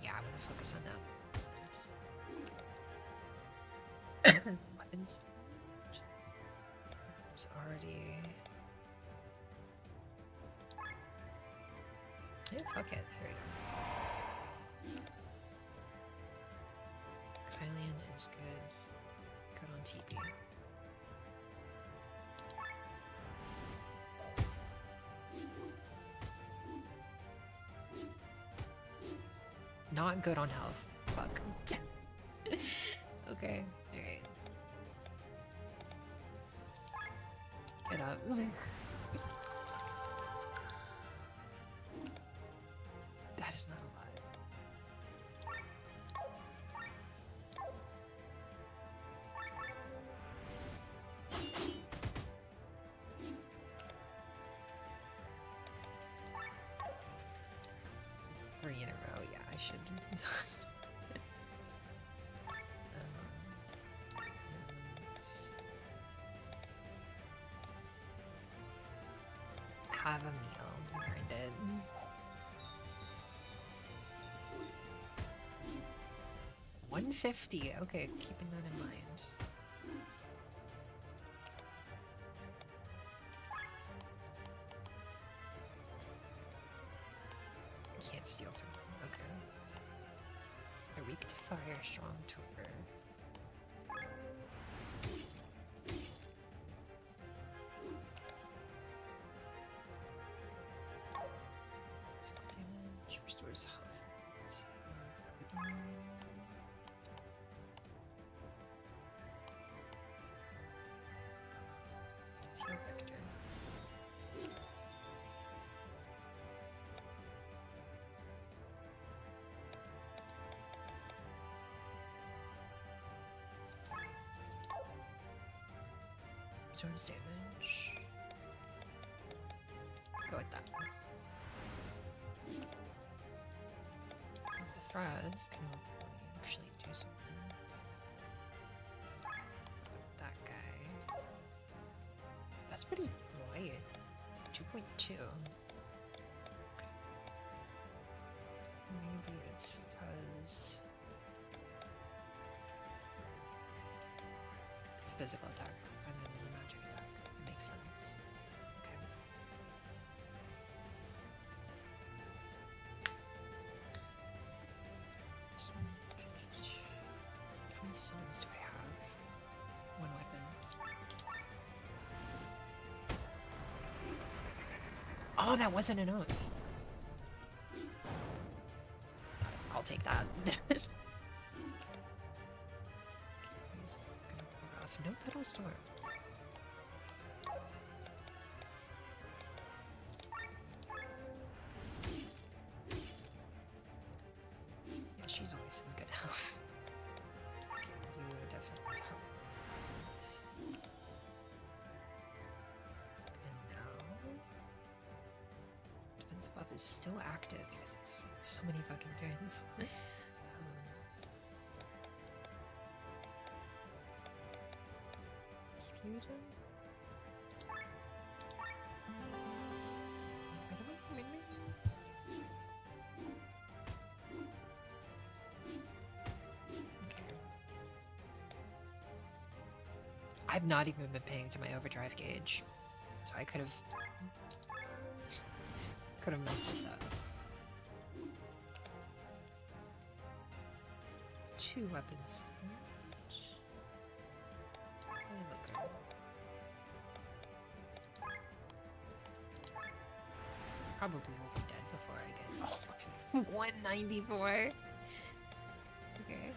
Yeah, I want to focus on that. Weapons. There's already. Yeah, fuck it. Here we go. Kylian is good. Good on TP. Not good on health. Fuck. Okay. Alright. Get up. That is not a lot. Three in a row, yeah, I should. Have a meal. Earned it. $150. Okay, keeping that in mind. Can't steal from them. Okay. They're weak to fire, strong to earth. Physical damage restores health. Let's heal Victor. Absorbs damage. Go with that. The Thraz can actually do something. That guy. That's pretty light. 2.2. Maybe it's because it's a physical attack rather than a magic attack. It makes sense. Okay. How many summons do I have? One weapon. Oh, that wasn't enough. I'll take that. He's gonna pull off. No pedal storm. Yeah, she's always in good health. Okay, you definitely help. And now defense buff is still active because it's so many fucking turns. one? Okay. I've not even been paying to my overdrive gauge, so I could have messed this up. 2 weapons. Really look good. Probably will be dead before I get. Oh my god. 194. Okay.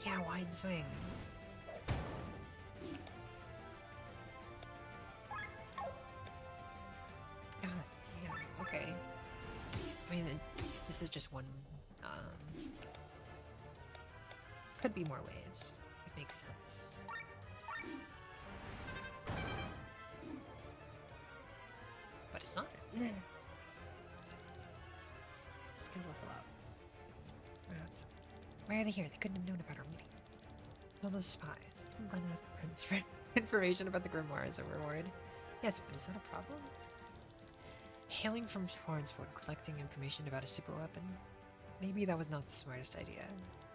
Yeah, wide swing. God damn. Okay. I mean, this is just one. Could be more waves. It makes sense. But it's not. It's gonna level up. Why are they here? They couldn't have known about our meeting. All those spies. I'm glad I asked the prince for information about the grimoire as a reward. Yes, but is that a problem? Hailing from Hornsford, collecting information about a super weapon. Maybe that was not the smartest idea.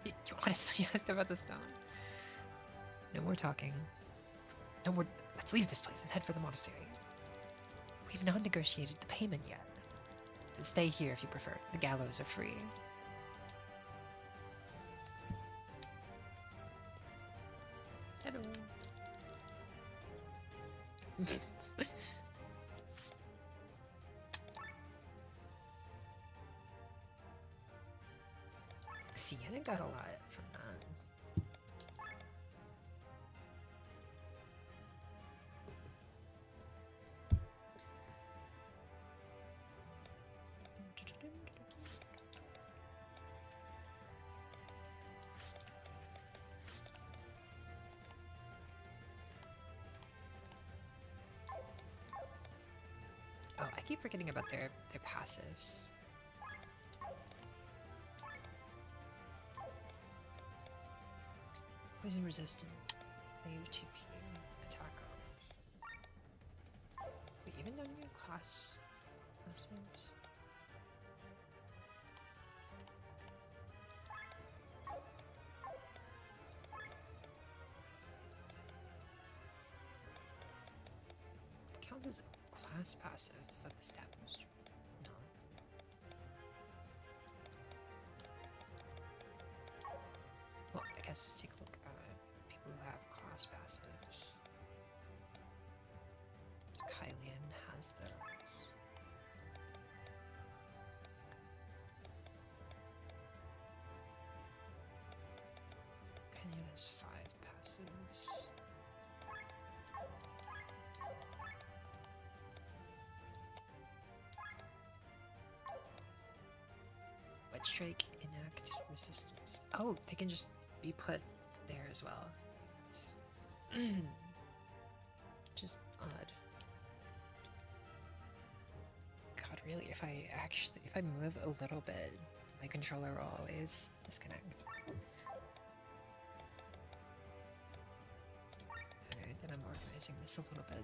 You honestly asked about the stone? No more talking. No more. Let's leave this place and head for the monastery. We've not negotiated the payment yet. Stay here if you prefer. The gallows are free. Hello. See, I got a lot from that. Oh, I keep forgetting about their passives. Poison resistant. Leave 2p. Attack up. Wait, even though you class passives? Count as a class passive. Is that the stat booster? No. Well, I guess take a look at people who have class passives. So Kylian has those. Kylian has 5 passives. Wet strike, enact, resistance. Oh, they can just be put there as well. Just odd. God, really, if I move a little bit, my controller will always disconnect. Alright, then I'm organizing this a little bit.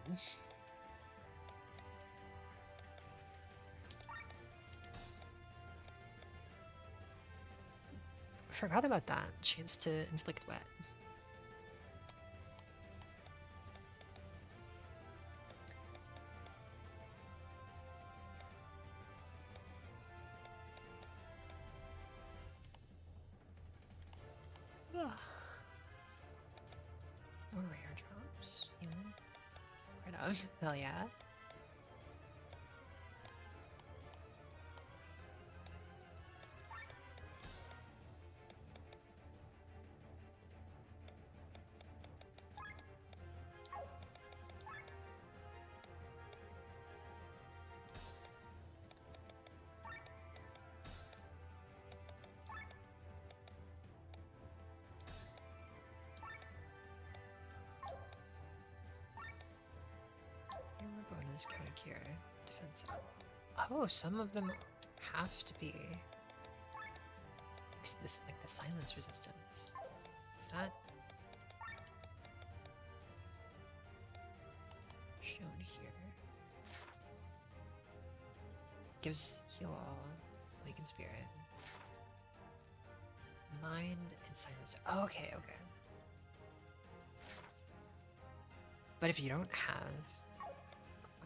I forgot about that. Chance to inflict wet. More rare drops. Healing. Right on. Hell yeah. Bonus counter cure. Defense up. Oh, some of them have to be. This like the silence resistance. Is that shown here? Gives heal all, awaken spirit, mind, and silence. Oh, okay, okay. But if you don't have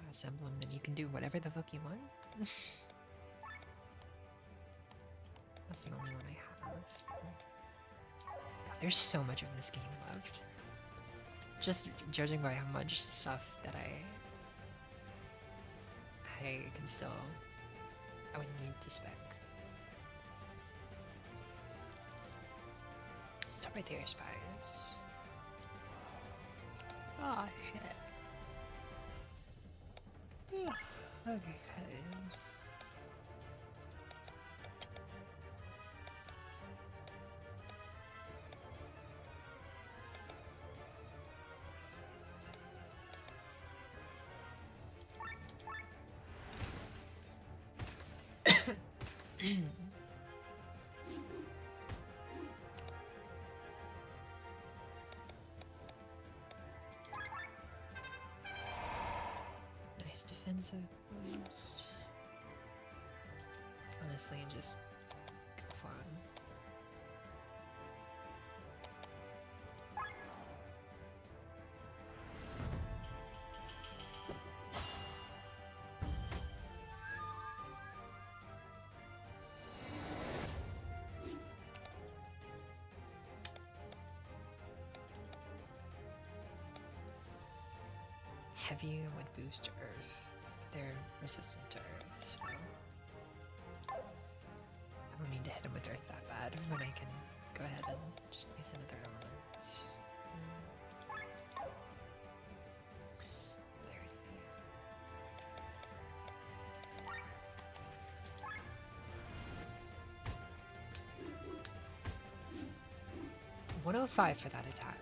class emblem, then you can do whatever the fuck you want. That's the only one I have. God, there's so much of this game left. Just judging by how much stuff that I can still, I would need to spec. Stop right there, spies. Oh shit. Okay, cut it. Nice defensive boost. Honestly, just go for him. Heavy would boost Earth. They're resistant to Earth, so I don't need to hit them with Earth that bad when I can go ahead and just use another element. 30. 105 for that attack.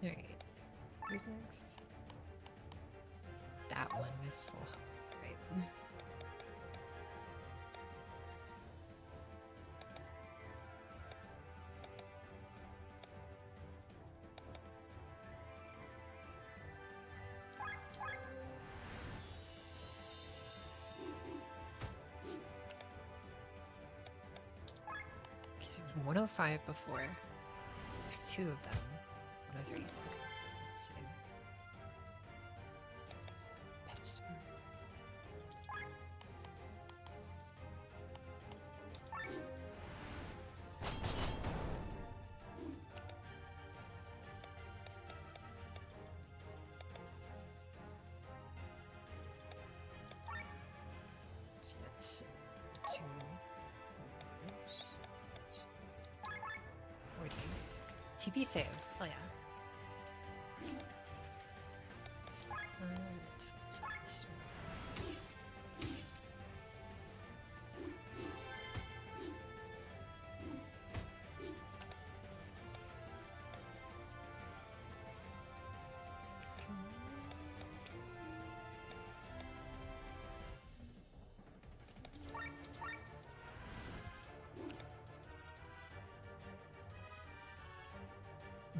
Alright. Who's next? That one with full health, right? Okay, so 105 before. There's two of them. 103. Let's see. Pedestal. So that's 2. 40. TP save. Hell yeah.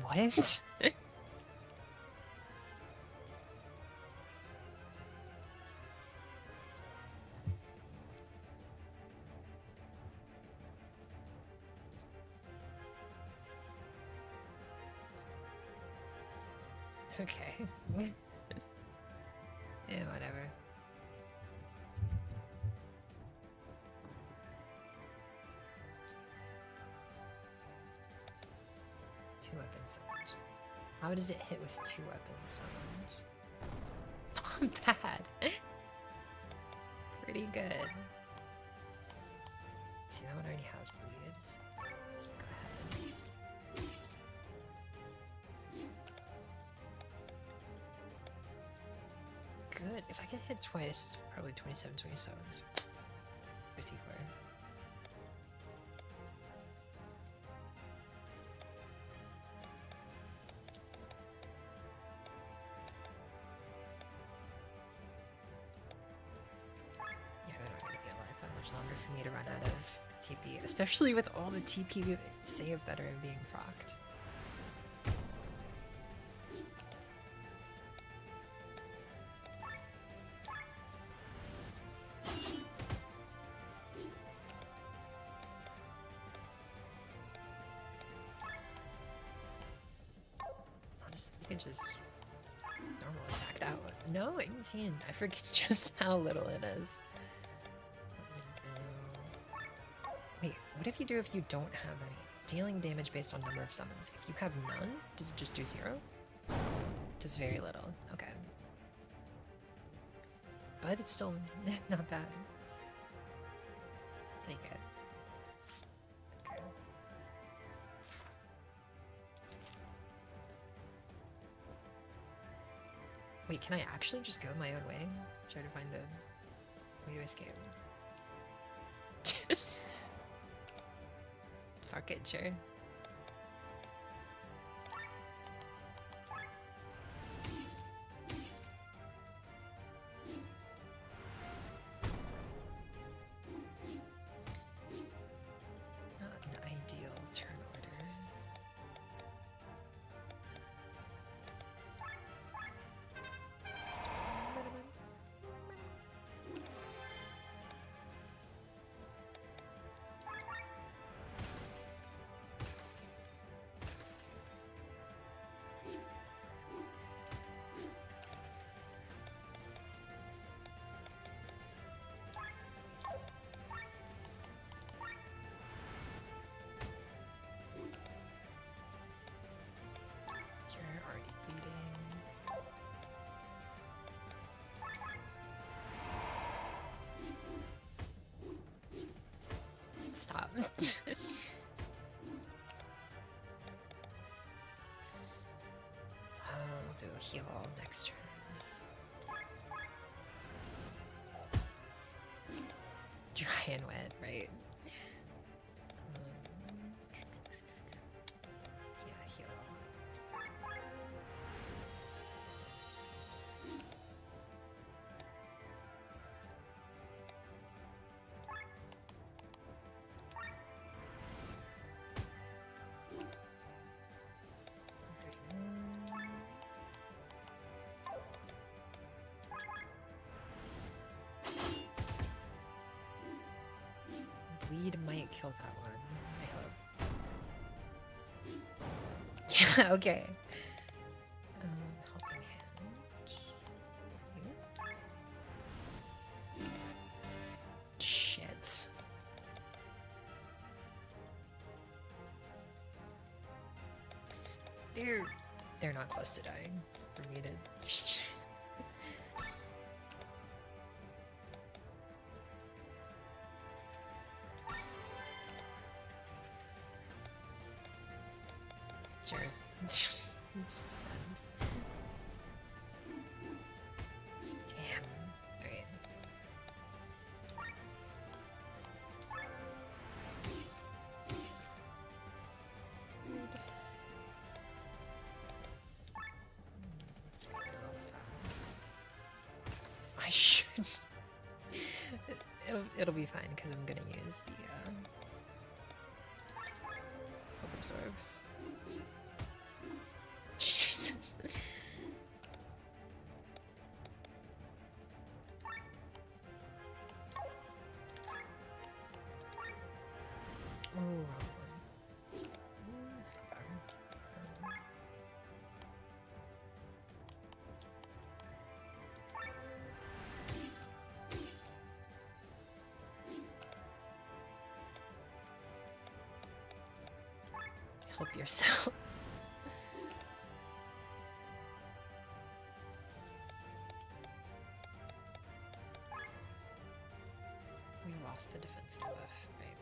What? Okay. Yeah, whatever. Two weapon summons. How does it hit with 2 weapon summons? Not bad. Pretty good. See, that one already has bleed. Let's go ahead. good. If I get hit twice, probably 27, 27. 54. Yeah, they're not gonna be alive that much longer for me to run out of TP, especially with all the TP save that are being procced. Honestly, you could just normal attack that one. No, 18. I forget just how little it is. Wait, what if you do if you don't have any? Dealing damage based on number of summons. If you have none, does it just do 0? Does very little. Okay. But it's still not bad. Take it. Okay. Wait, can I actually just go my own way? Try to find a way to escape. Fuck it, sure. Not an ideal turn order. You're already bleeding. Stop. I'll do a heal next turn. Dry and wet, right? Yeah, heal. Bleed might kill that one, I hope. Yeah, okay. Helping hand. You? Shit. They're not close to dying for me to. Sure. It's just defend. Damn. Alright. I should. It'll be fine because I'm gonna use the health absorb. Jesus. Oh, wrong one. That's not bad. Help yourself. We lost the defensive buff, right?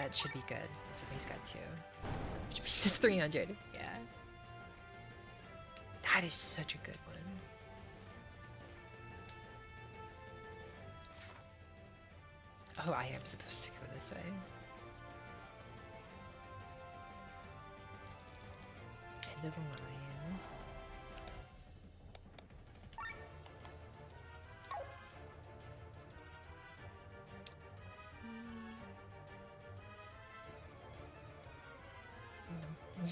That should be good. It's at least got 2. Which means it's 300. Yeah. That is such a good one. Oh, I am supposed to go this way. End of the line. No.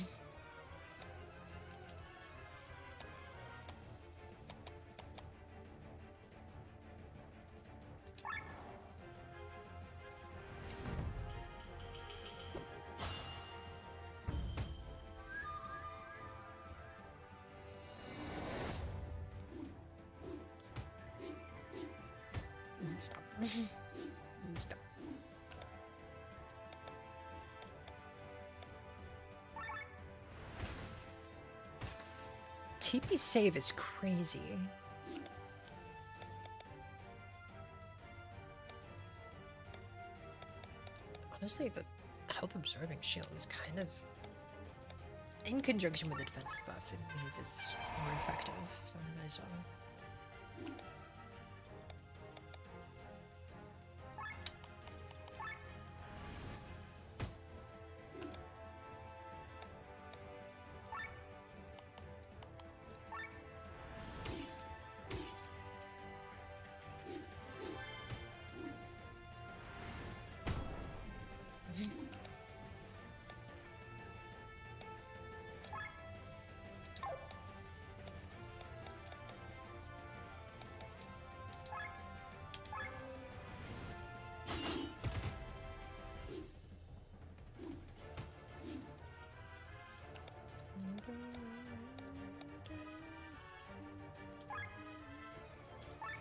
Stop. Stop. TP save is crazy. Honestly, the health absorbing shield is kind of in conjunction with the defensive buff. It means it's more effective, so I might as well.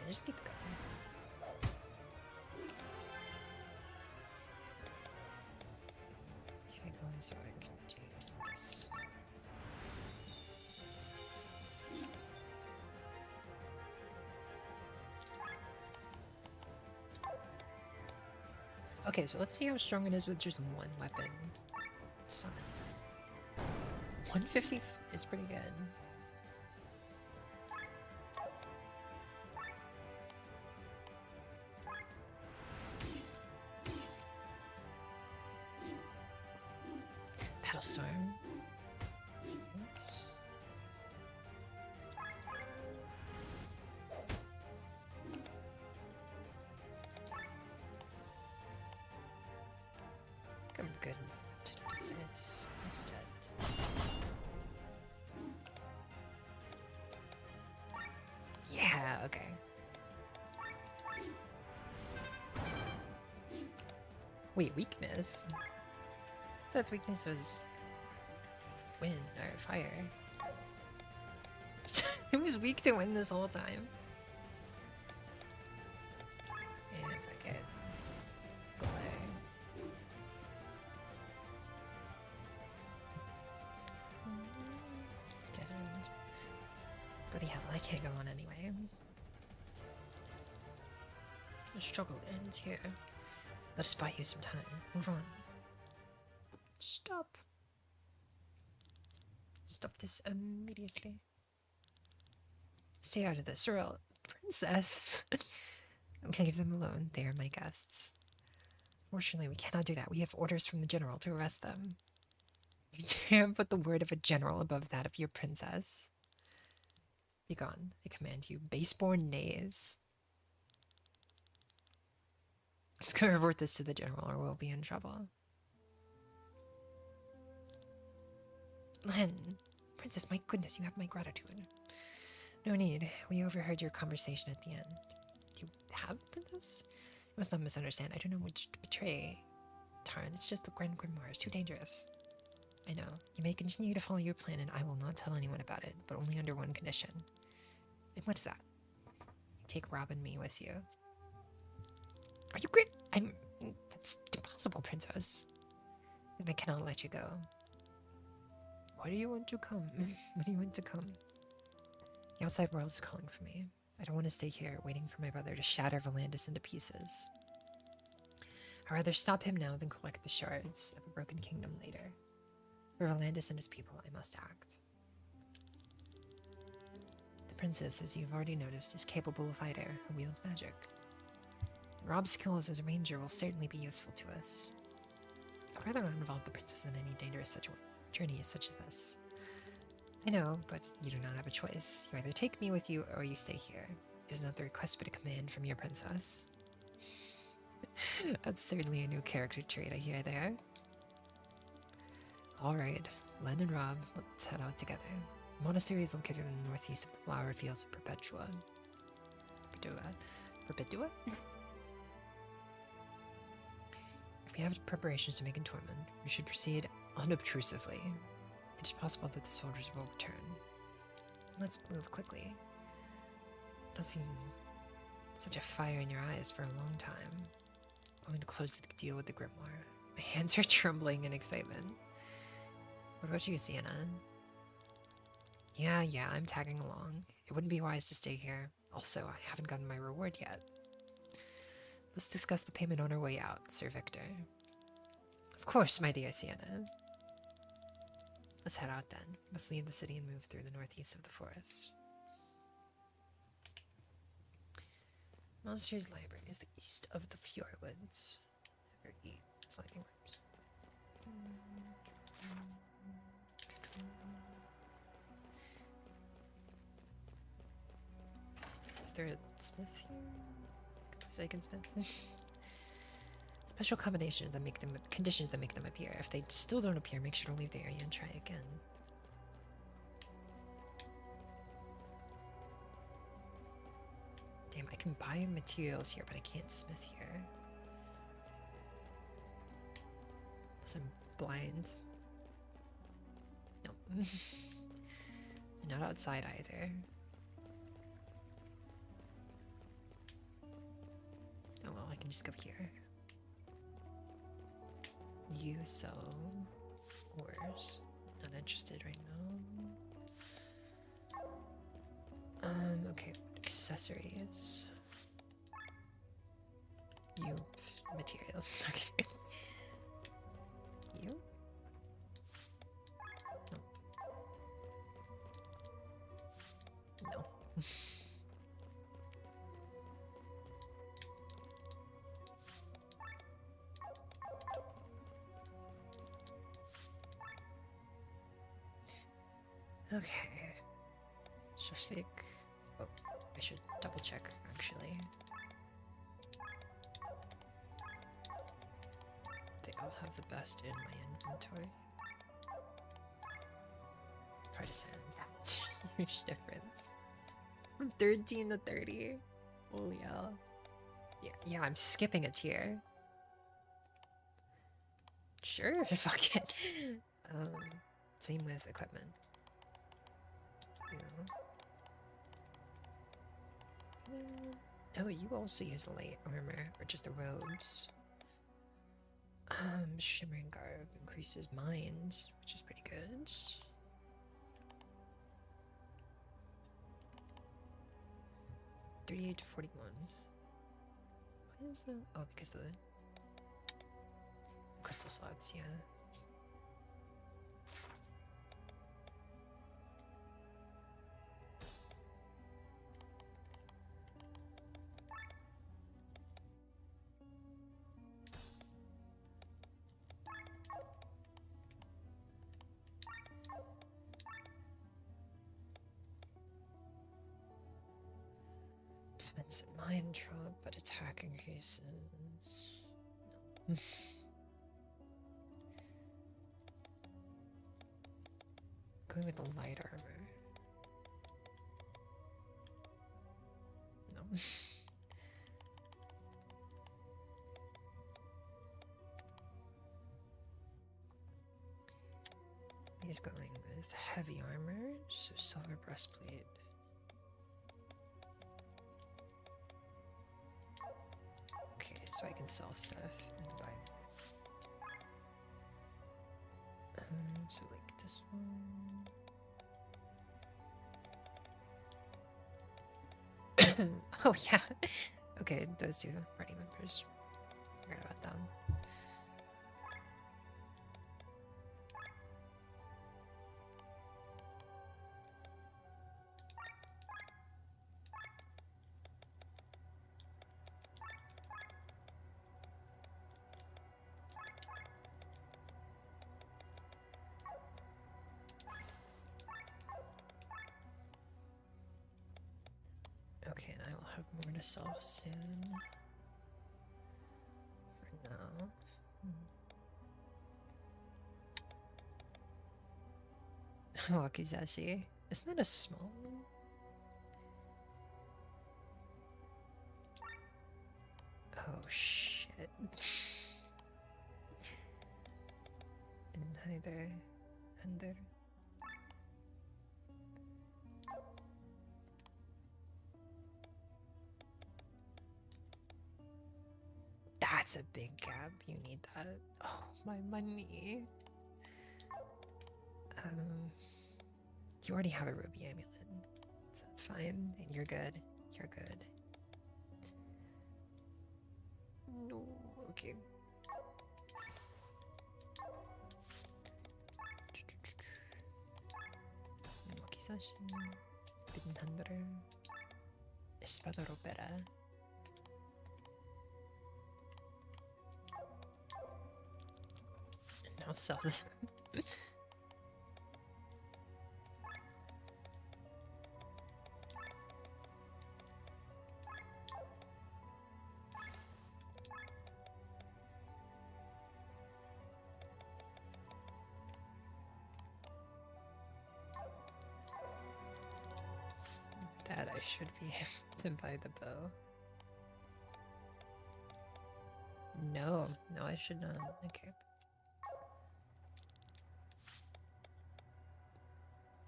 Just keep going. Keep going so I can do this. Okay, so let's see how strong it is with just one weapon. Summon. 150 is pretty good. Storm. Oops. I'm good to do this instead. Yeah, okay. Wait, weakness? That's weakness was wind or fire. It was weak to wind this whole time. And if I could go away. Dead end. Bloody hell, I can't go on anyway. The struggle ends here. Let us buy you some time. Move on. Stop. Stop this immediately. Stay out of this, or else, princess. I'm gonna leave them alone. They are my guests. Fortunately, we cannot do that. We have orders from the general to arrest them. You dare put the word of a general above that of your princess. Be gone, I command you, base-born knaves. Let's go report this to the general, or we'll be in trouble. Len, princess, my goodness, you have my gratitude. No need. We overheard your conversation at the end. Do you have princess? You must not misunderstand. I don't know which to betray. Tarn, it's just the Grand Grimoire. It's too dangerous. I know. You may continue to follow your plan, and I will not tell anyone about it, but only under one condition. And what's that? Take Rob and me with you. Are you great? That's impossible, princess. Then I cannot let you go. Why do you want to come? When do you want to come? The outside world is calling for me. I don't want to stay here waiting for my brother to shatter Volandis into pieces. I'd rather stop him now than collect the shards of a broken kingdom later. For Volandis and his people, I must act. The princess, as you've already noticed, is capable of fighter who wields magic. Rob's skills as a ranger will certainly be useful to us. I'd rather not involve the princess in any dangerous journey such as this. I know, but you do not have a choice. You either take me with you or you stay here. It is not the request but a command from your princess. That's certainly a new character trait I hear there. Alright, Len and Rob, let's head out together. The monastery is located in the northeast of the flower fields of Perpetua. Perpetua? If we have preparations to make in Tormund, we should proceed unobtrusively. It is possible that the soldiers will return. Let's move quickly. I've not seen such a fire in your eyes for a long time. I'm going to close the deal with the grimoire. My hands are trembling in excitement. What about you, Sienna? Yeah, I'm tagging along. It wouldn't be wise to stay here. Also, I haven't gotten my reward yet. Let's discuss the payment on our way out, Sir Victor. Of course, my dear Sienna. Let's head out then. Let's leave the city and move through the northeast of the forest. Monastery's library is the east of the Fjordwoods. Never eat slimy worms. Is there a smith here? So I can smith? Special combinations that make them conditions that make them appear. If they still don't appear, make sure to leave the area and try again. Damn, I can buy materials here, but I can't smith here. So I'm blind. Nope. Not outside either. Oh well, I can just go here. You sell ores. Not interested right now. Okay, accessories. You materials. Okay. You? No. No. Okay. Shashlik. Oh, I should double check actually. They all have the best in my inventory. Partisan. That's a huge difference. From 13 to 30. Holy hell. Yeah, I'm skipping a tier. Sure, fuck it. Same with equipment. No, you also use the light armor, or just the robes. Shimmering garb increases mind, which is pretty good. $38 to 41. Why is that? Oh, because of the crystal slots, yeah. Defensive mind drop, but attack increases. No. Going with the light armor. No. He's going with heavy armor, so silver breastplate. Okay, so I can sell stuff and buy. So like this one. Oh yeah. Okay, those two party members. Forgot about them. Okay, and I will have more to sell soon. For now. Wakizashi. Isn't that a small one? Oh shit. And neither. Under. That's a big gap. You need that. Oh, my money. You already have a ruby amulet, so that's fine. And you're good. You're good. No, okay. Wakizashi. Bidinhandra. Espada ropera. And now sell this. That I should be able to buy the bow. No, no, I should not. Okay.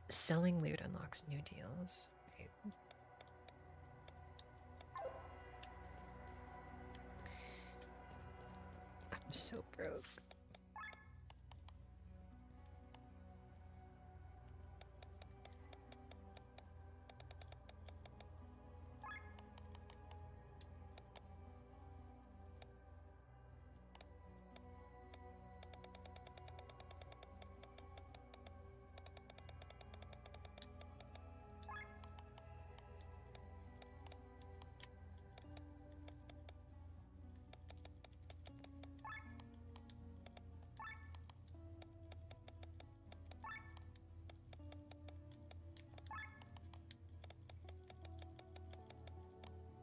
Selling loot unlocks new deals. Wait. I'm so broke.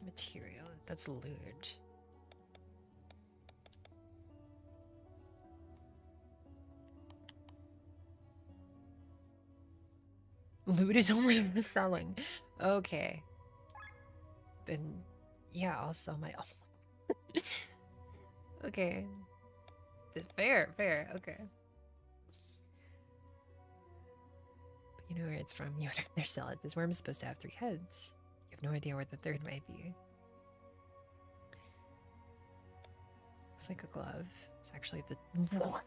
Material. That's loot. Loot is only for selling. Okay. Then, yeah, I'll sell my. Okay. Fair, fair. Okay. But you know where it's from. You would rather sell it. This worm is supposed to have 3 heads. You have no idea where the 3rd might be. Looks like a glove. It's actually the. What?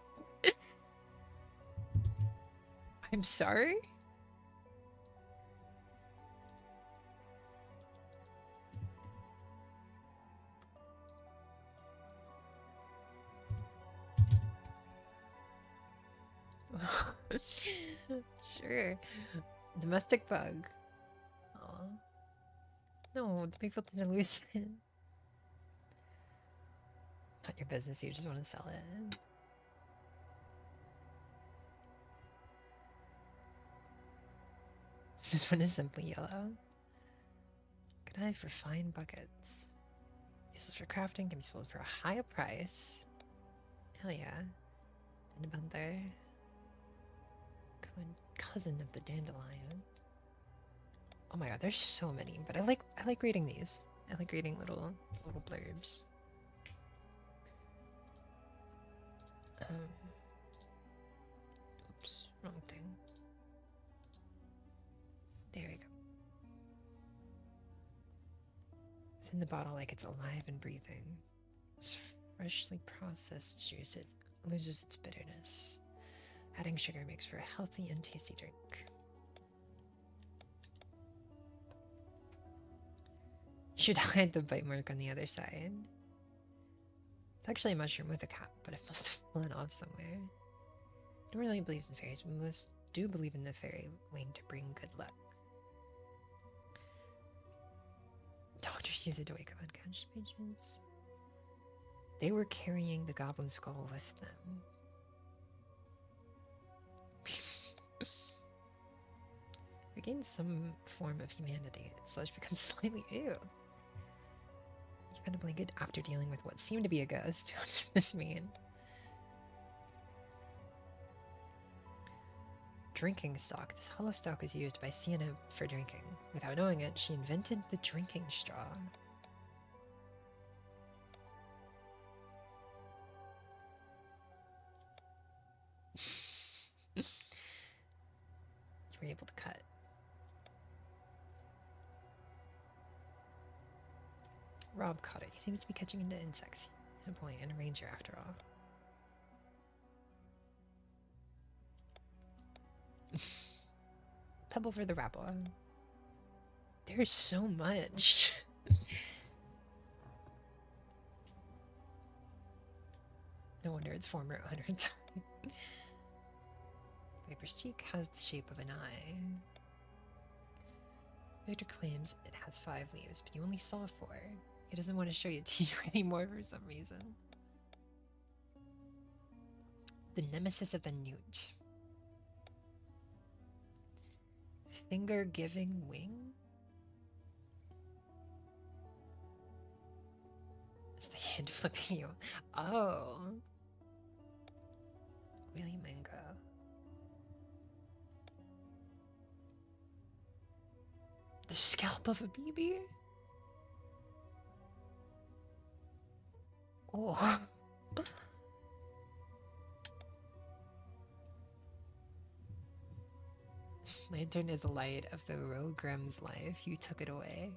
I'm sorry? Sure. Domestic bug. Aw. No, the people didn't lose it. Not your business, you just want to sell it. This one is simply yellow. Good eye for fine buckets. Useless for crafting, can be sold for a higher price. Hell yeah. Dandabanther. Cousin of the dandelion. Oh my god, there's so many, but I like reading these. I like reading little blurbs. Oops, wrong thing. There we go. Within the bottle, like it's alive and breathing. It's freshly processed juice. It loses its bitterness. Adding sugar makes for a healthy and tasty drink. Should hide the bite mark on the other side. It's actually a mushroom with a cap, but it must have fallen off somewhere. No one really believes in fairies, but most do believe in the fairy wing to bring good luck. Doctors use it to wake up unconscious patients. They were carrying the goblin skull with them. regains some form of humanity. Its flesh becomes slightly ew. You found a blanket after dealing with what seemed to be a ghost. What does this mean? Drinking stock. This hollow stock is used by Sienna for drinking. Without knowing it, she invented the drinking straw. You were able to cut. Rob caught it. He seems to be catching into insects. He's a boy and a ranger after all. Pebble for the rabble. There's so much. No wonder it's former owner. Viper's cheek has the shape of an eye. Victor claims it has 5 leaves, but you only saw 4. He doesn't want to show you to you anymore for some reason. The nemesis of the newt. Finger-giving wing? Is the hand flipping you? Oh. Willy Mango. The scalp of a BB? Oh. This lantern is the light of the Rogrim's life. You took it away.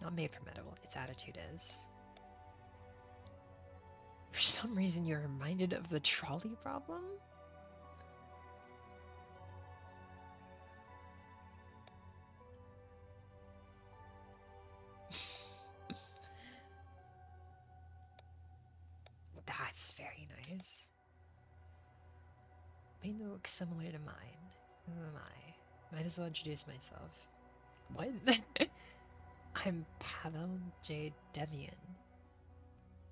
Not made for metal, its attitude is. For some reason you're reminded of the trolley problem? That's very nice. Made me look similar to mine. Who am I? Might as well introduce myself. What? I'm Pavel J. Devian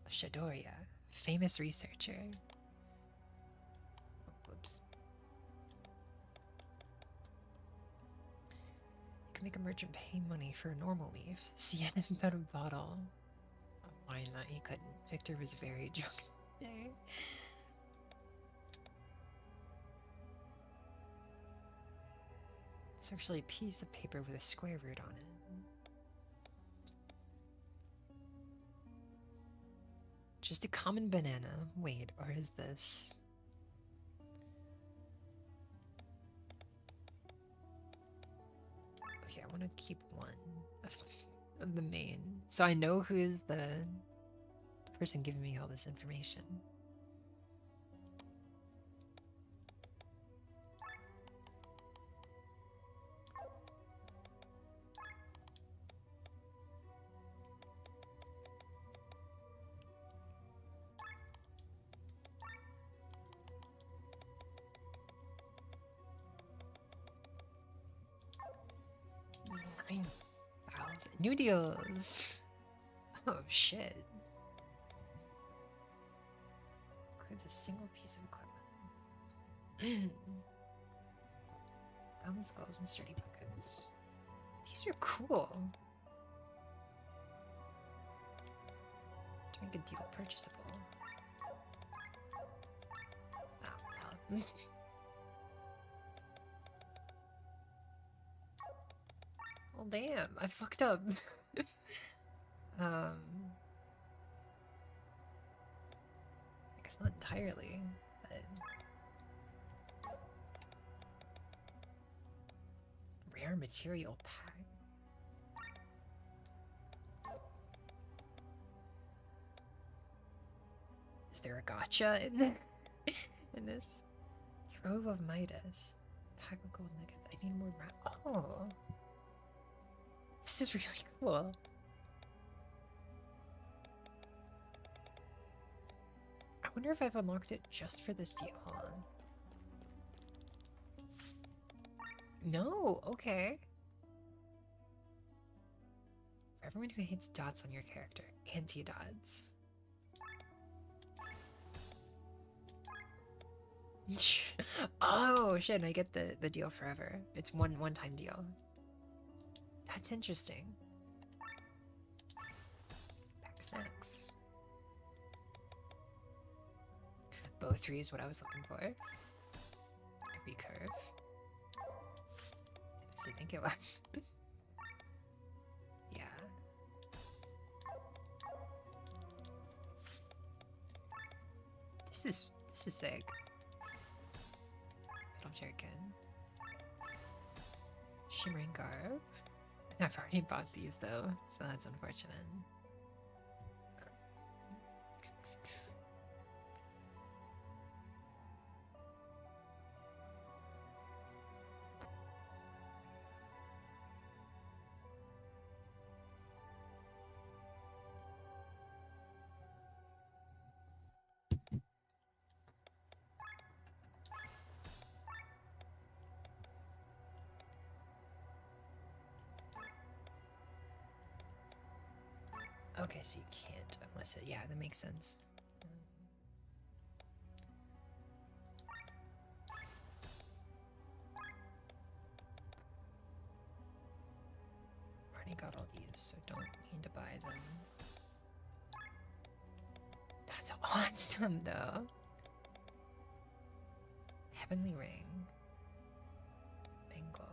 of Shadoria, famous researcher. Oh, whoops. You can make a merchant pay money for a normal leaf. Sienna bet a bottle. Oh, why not? He couldn't. Victor was very drunk today. It's actually a piece of paper with a square root on it. Just a common banana. Wait, or is this? Okay, I want to keep one of the main. So I know who is the person giving me all this information. New deals. Oh shit. Includes a single piece of equipment. Common skulls and sturdy buckets. These are cool. To make a deal purchasable. Oh well. Well, damn, I fucked up. I guess not entirely, but... Rare material pack. Is there a gotcha in this? Trove of Midas. Pack of gold nuggets. I need more oh. This is really cool. I wonder if I've unlocked it just for this deal. Hold on. No, okay. everyone who hates dots on your character. Anti-dots. Oh shit, I get the deal forever. It's one-time deal. That's interesting. Back snacks. Bow 3 is what I was looking for. The recurve. Yes, I think it was. Yeah. This is sick. Metal jerkin. Shimmering garb. I've already bought these though, so that's unfortunate. Okay, so you can't unless it, yeah, that makes sense. Already got all these, so don't need to buy them. That's awesome, though. Heavenly ring. Bengal.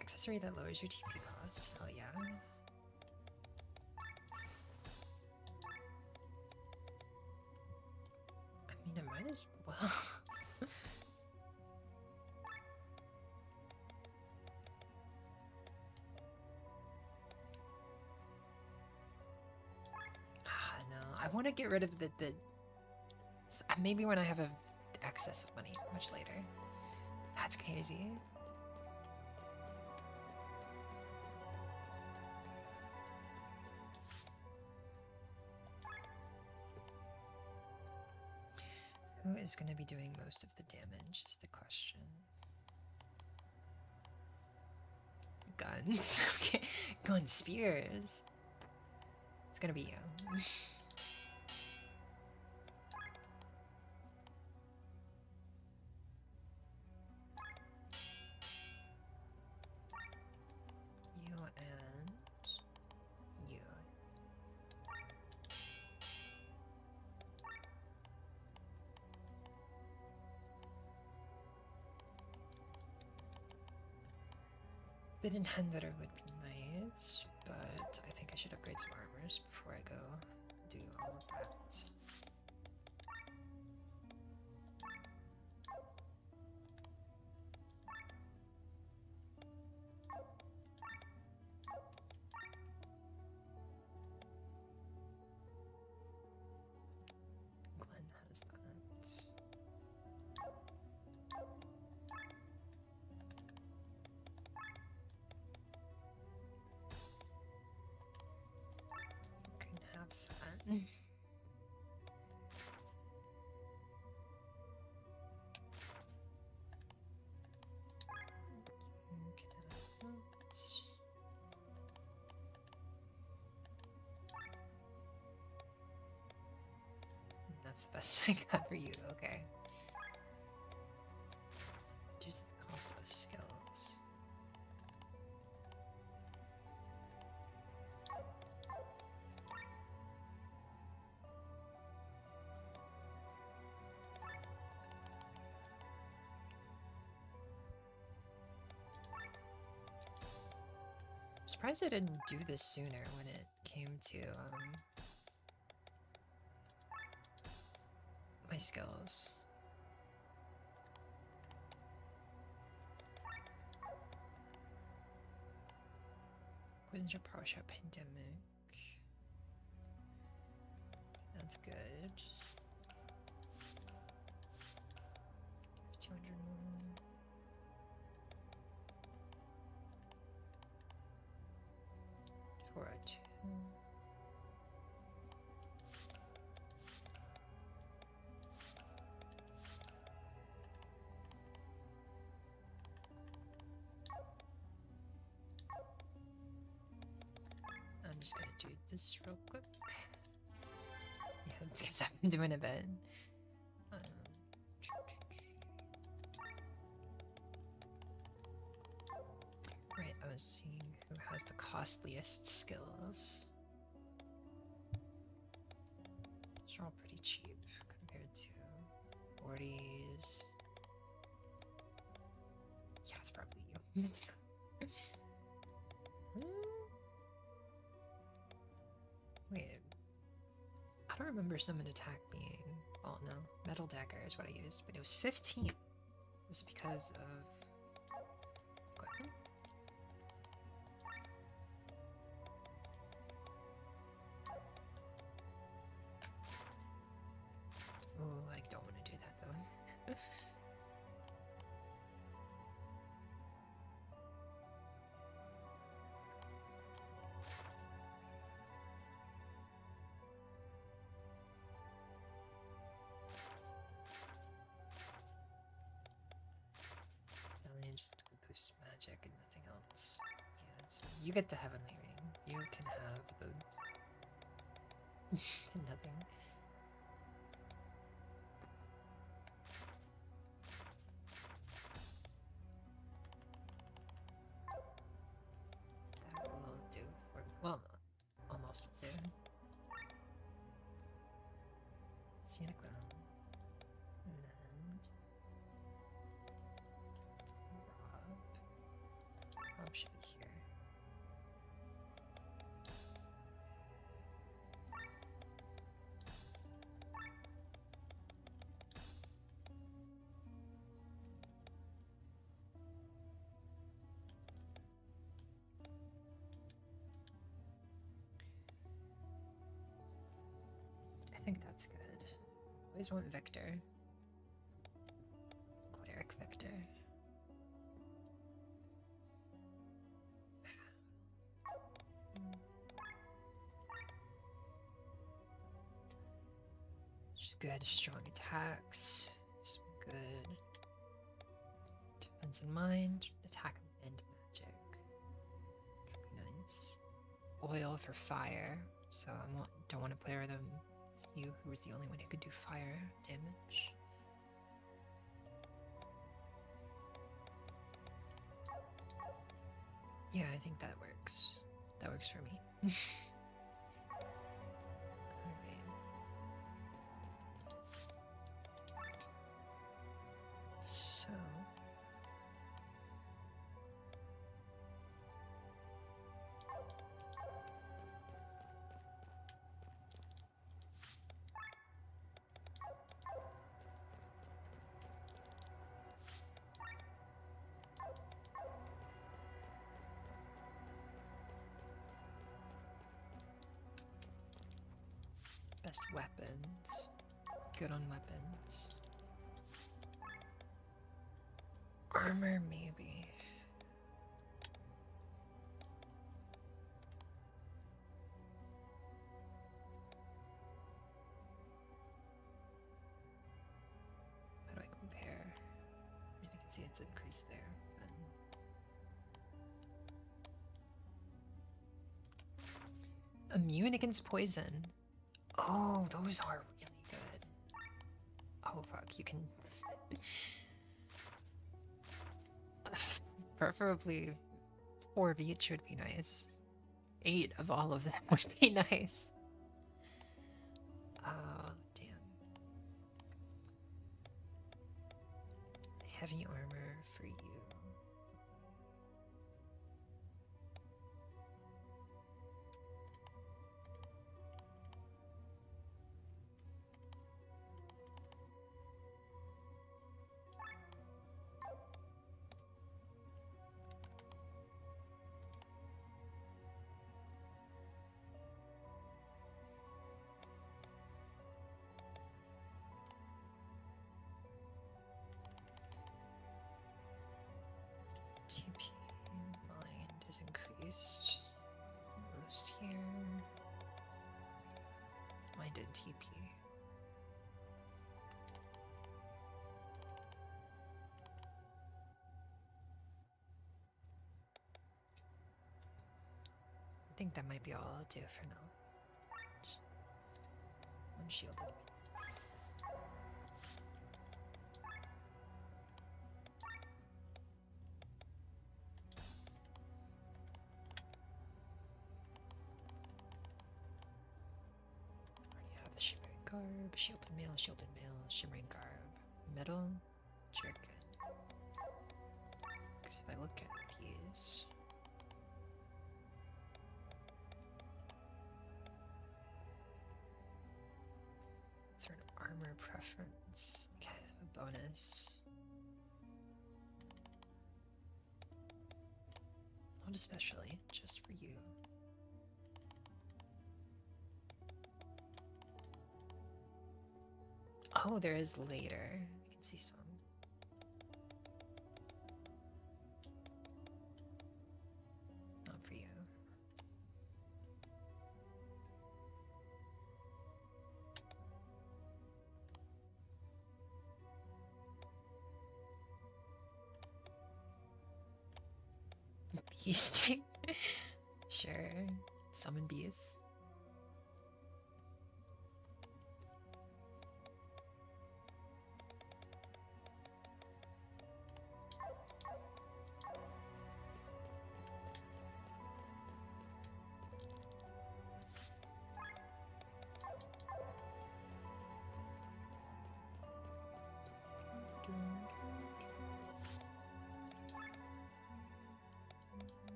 Accessory that lowers your TP cost. Hell yeah. I mean, I might as well. No. I want to get rid of the maybe when I have a excess of money much later. That's crazy. Who is going to be doing most of the damage is the question. Guns. Okay. Gun spears. It's going to be you. You and you. Bidden Handler would be nice, but I think I should upgrade some armors before I go do all of that. Glenn has that. That. That's the best I got for you, okay. Reduce the cost of skills. I'm surprised I didn't do this sooner when it came to my skills. Poison your power shot pandemic. That's good. 200 more. For a 2. I'm just gonna do this real quick. Yeah, it's because I've been doing a bit. Right, I was seeing who has the costliest skills. These are all pretty cheap compared to 40s. Yeah, it's probably you. Wait, I don't remember summon attack being. Oh no, metal dagger is what I used, but it was 15. Was it because of equipment? Oh, I don't want to do that though. Just boost magic and nothing else. Yeah, so you get the heavenly ring. You can have the nothing. That will do for, well, almost will do. Scenic ground. And then Rob should be here. I think that's good. Always want Victor. Cleric Victor. She's good. Strong attacks. She's good. Defense in mind. Attack and magic. That'd be nice. Oil for fire. So I don't want to pair them with you, who was the only one who could do fire damage. Yeah, I think that works. That works for me. So best weapons. Good on weapons. Armor, maybe. How do I compare? I mean, I can see it's increased there. But... Immune against poison. Oh, those are really good. Oh, fuck, you can... Preferably 4 of each would be nice. 8 of all of them would be nice. Oh, damn. Heavy armor for you. boost. Boost here. I did TP. I think that might be all I'll do for now. Just unshielded. Already have the shimmering garb, shielded mail, shimmering garb, metal, jerkin. Because if I look at these. Certain armor preference. Okay, a bonus. Not especially, just for you. Oh, there is later. I can see some. Not for you. Beasting? Sure. Summon bees.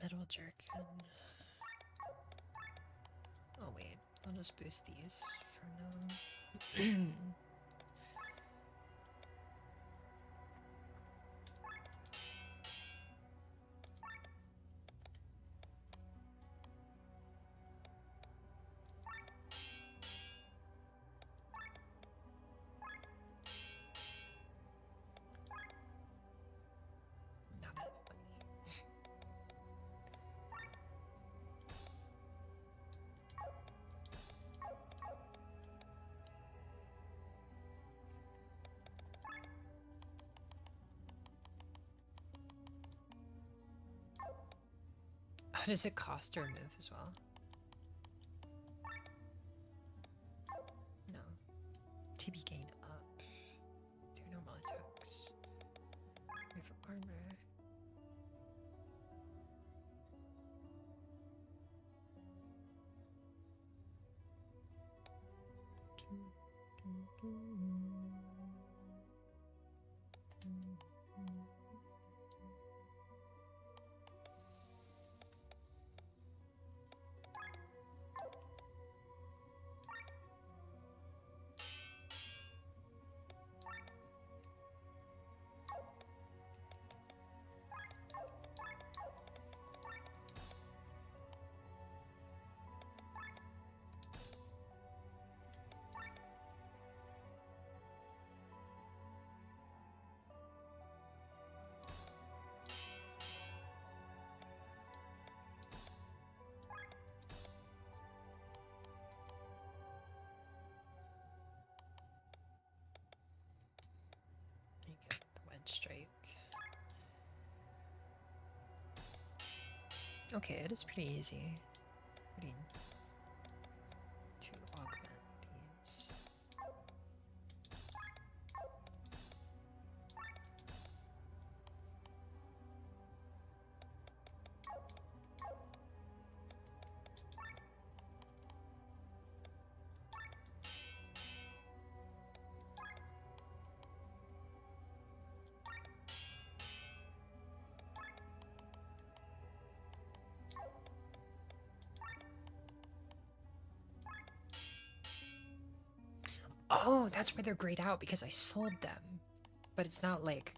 Metal jerkin. Oh wait, I'll just boost these for now. Not enough money. Oh, does it cost to remove as well? No. TB gain up. Do normal attacks. Wait for armor. You get the wedge strike. Okay, it is pretty easy. Pretty to augment these. Oh, that's why they're grayed out, because I sold them. But it's not like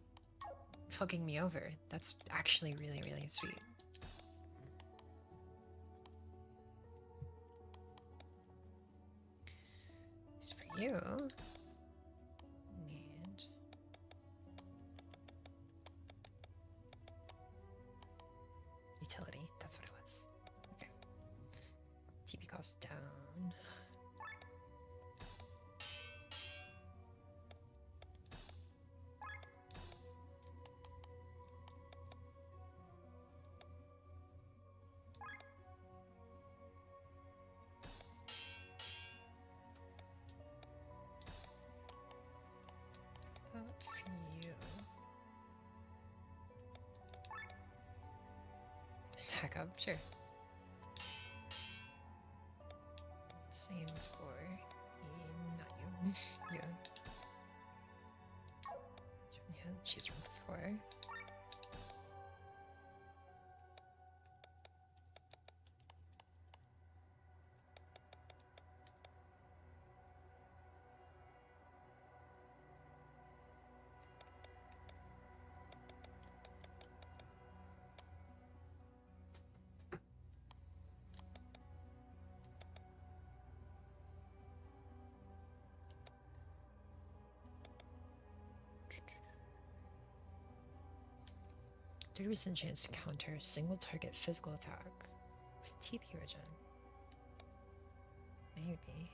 fucking me over. That's actually really, really sweet. It's for you. Need Utility, that's what it was. Okay. TP cost down. Attack up, sure. Same for not you. Yeah. Yeah, choose from before. There was a chance to counter single target physical attack with TP regen. Maybe.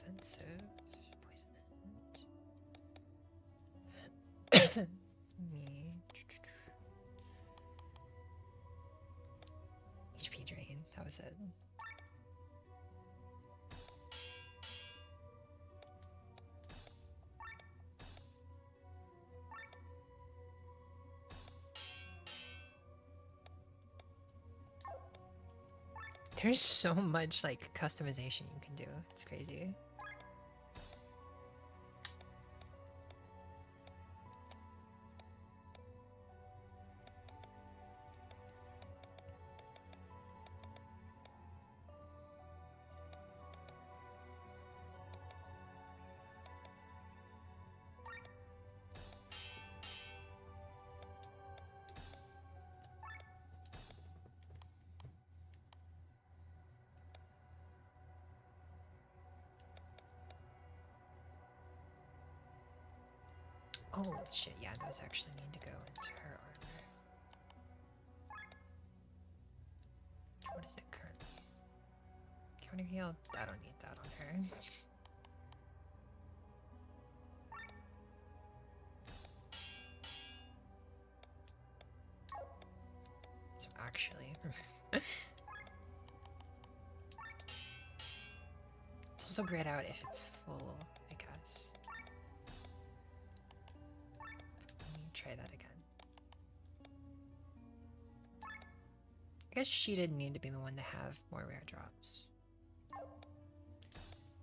Offensive. Poison. Me. HP drain. That was it. There's so much like customization you can do. It's crazy. Oh shit, yeah, those actually need to go into her armor. What is it currently? Counter heal? I don't need that on her. So actually... it's also grayed out if it's full, I guess. Try that again. I guess she didn't need to be the one to have more rare drops.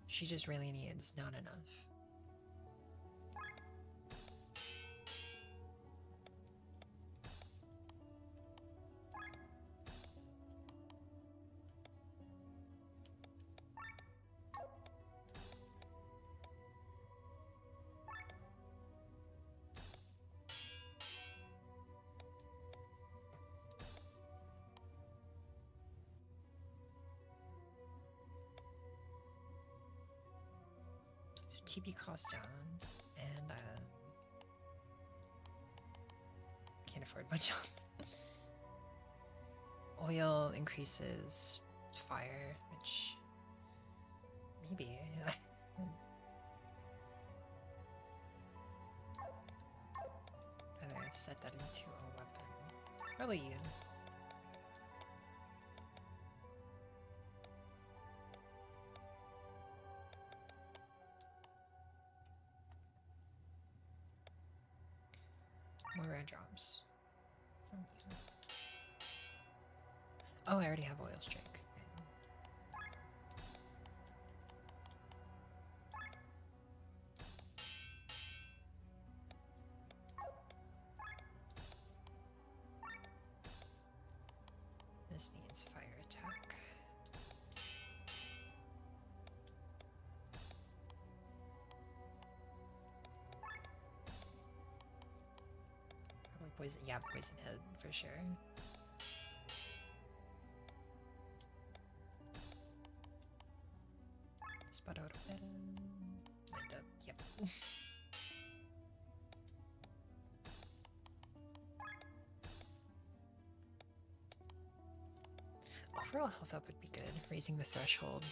She just really needs not enough. TP costs down, and can't afford much else. Oil increases fire, which maybe. Whether I set that into a weapon. Probably you. More rare drops. From you. Oh, I already have oil strike. This needs fire attack. Poison, yeah, poison head for sure. Spot out a better. Wind up, yep. Overall health up would be good, raising the threshold.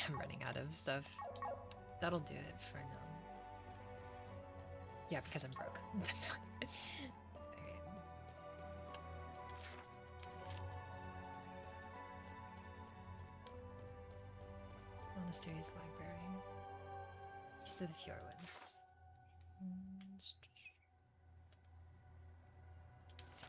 I'm running out of stuff. That'll do it for now. Yeah, because I'm broke. That's why. Okay. Monastery's library. East of the Fjordwoods. So.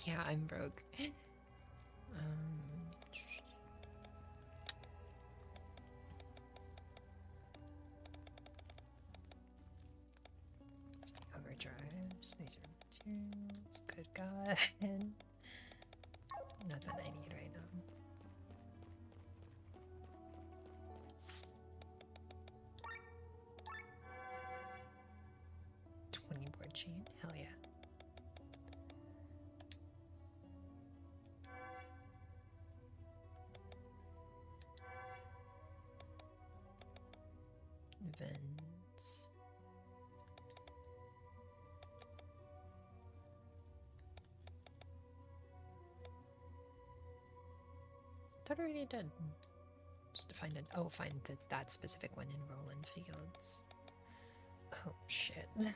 Yeah, I'm broke. Overdrives, these are materials, good God. Nothing I need right now. Board chain, hell yeah. Events. Thought I already did. Just to find it. Oh, find that specific one in Roland Fields. Oh shit. Then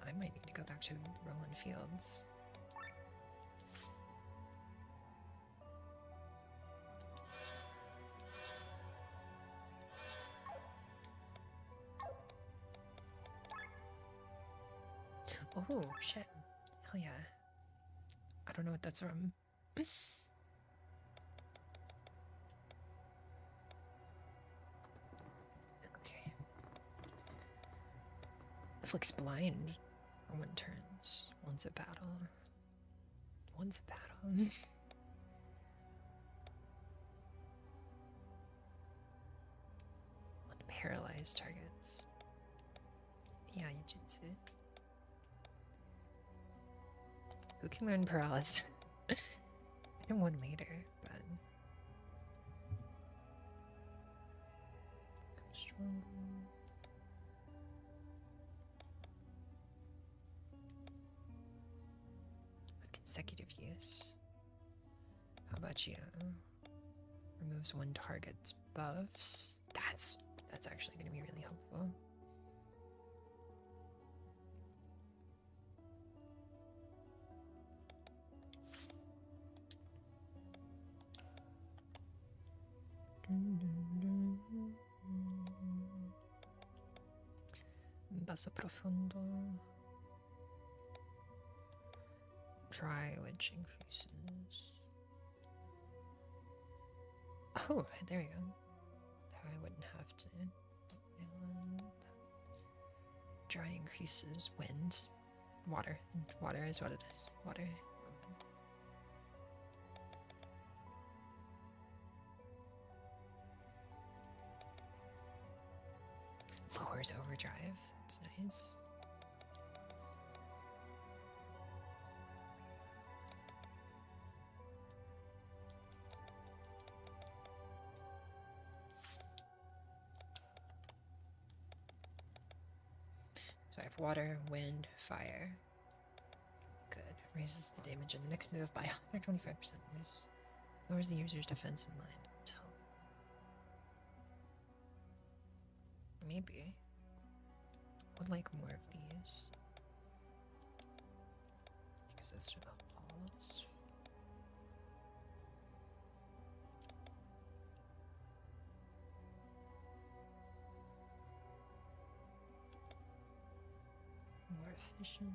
I might need to go back to Roland Fields. Oh shit. Hell yeah. I don't know what that's from. Okay. Flicks blind for 1 turns. Once a battle. Once a battle. Unparalyzed targets. Yeah, you did it. Who can learn paralysis? I know one later, but strong. With consecutive use. How about you? Removes 1 target's buffs. That's actually going to be really helpful. Basso profundo. Dry, which increases. Oh, there we go. Now I wouldn't have to. And dry increases wind. Water. Water is what it is. Water. Lowers overdrive. That's nice. water, wind, fire. Good. Raises the damage in the next move by 125%. Lowers the user's defense in mind. Maybe. Would like more of these. Because that's through the walls. More efficient.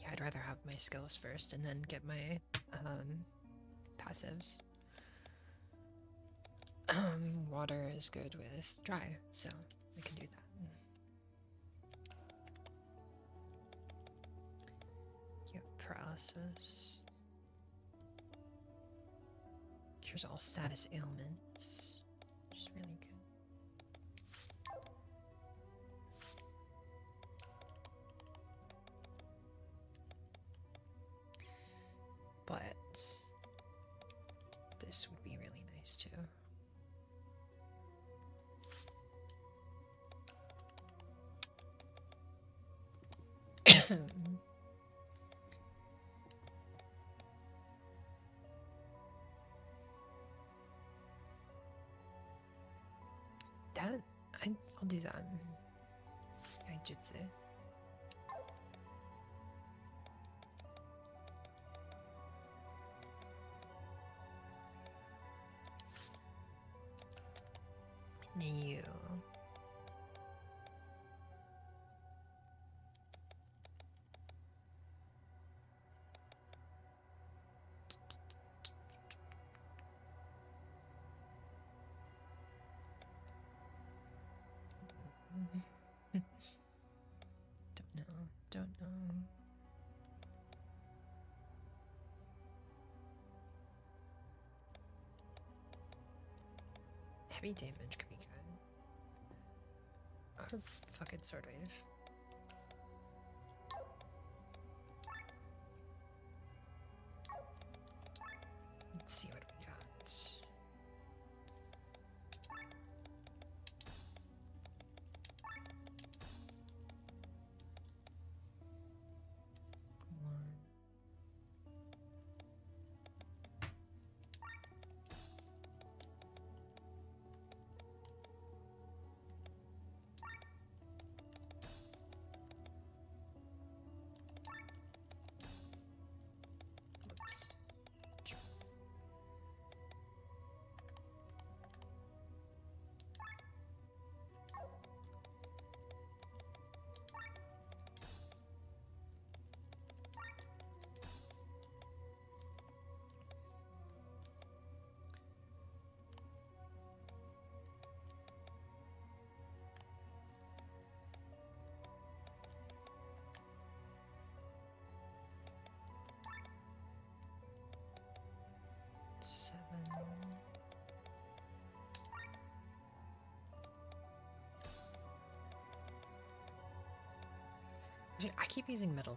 Yeah, I'd rather have my skills first and then get my passives. Water is good with dry, so I can do that. Yep, paralysis. Cures all status ailments, which is really good. But this would be really nice too. That I'll do that. I jutsu. You. Don't know. Heavy damage could be good. Or fucking sword wave. Let's see what we got. I keep using metal,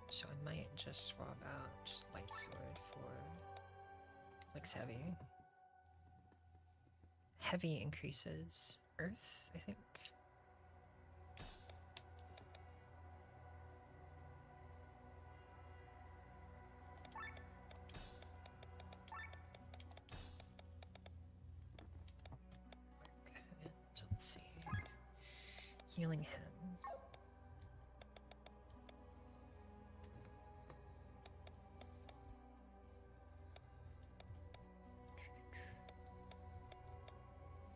so I might just swap out light sword for looks heavy. Heavy increases earth, I think. Okay, so let's see. Healing him.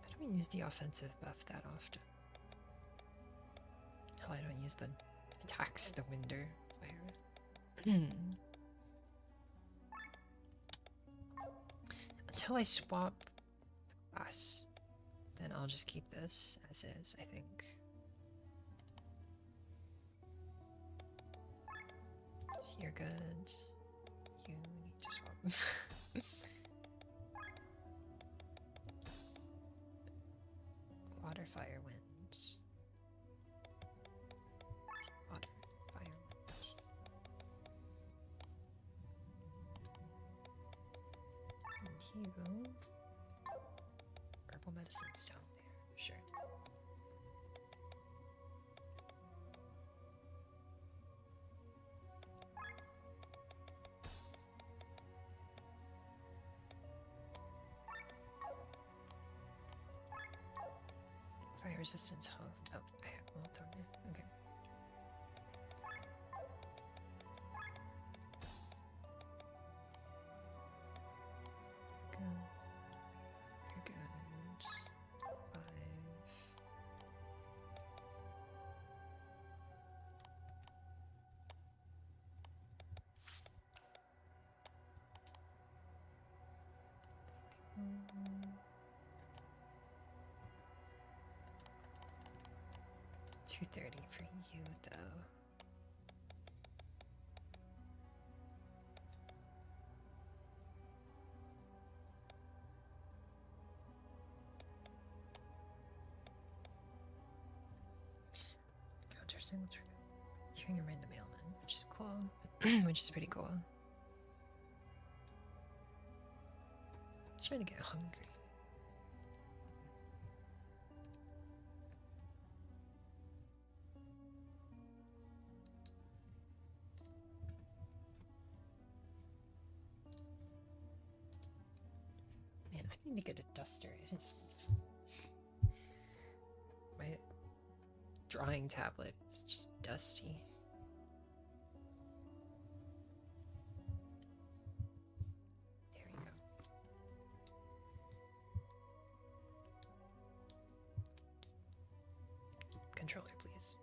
I don't use the offensive buff that often. Hell, I don't use the attacks, the winder fire. Until I swap the class, then I'll just keep this as is, I think. So you're good. You need to swap. Water, fire, winds. Water, fire, winds. And you... Herbal medicine's down there. Sure. Fire resistance health. Oh, I have ult on there. Okay. Go. You're good. 5. Mm. 230 for you, though. Counter single trigger. Hearing a random ailment, which is cool. Which is pretty cool. I'm starting to get hungry. Man, I need to get a duster. It is my drawing tablet is just dusty. There we go. Controller, please.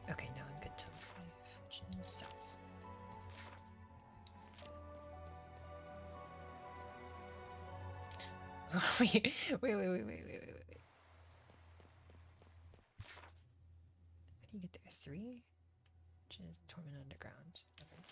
Okay, now I'm good till 5, which is south. wait. How do you get there? 3? Which is Torment Underground. Okay.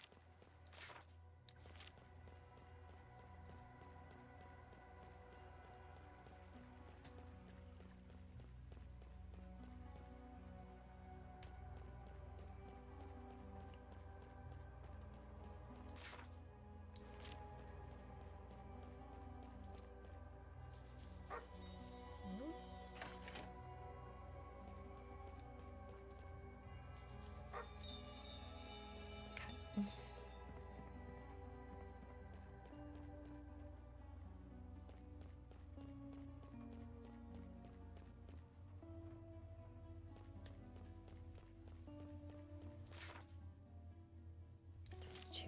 That's 2.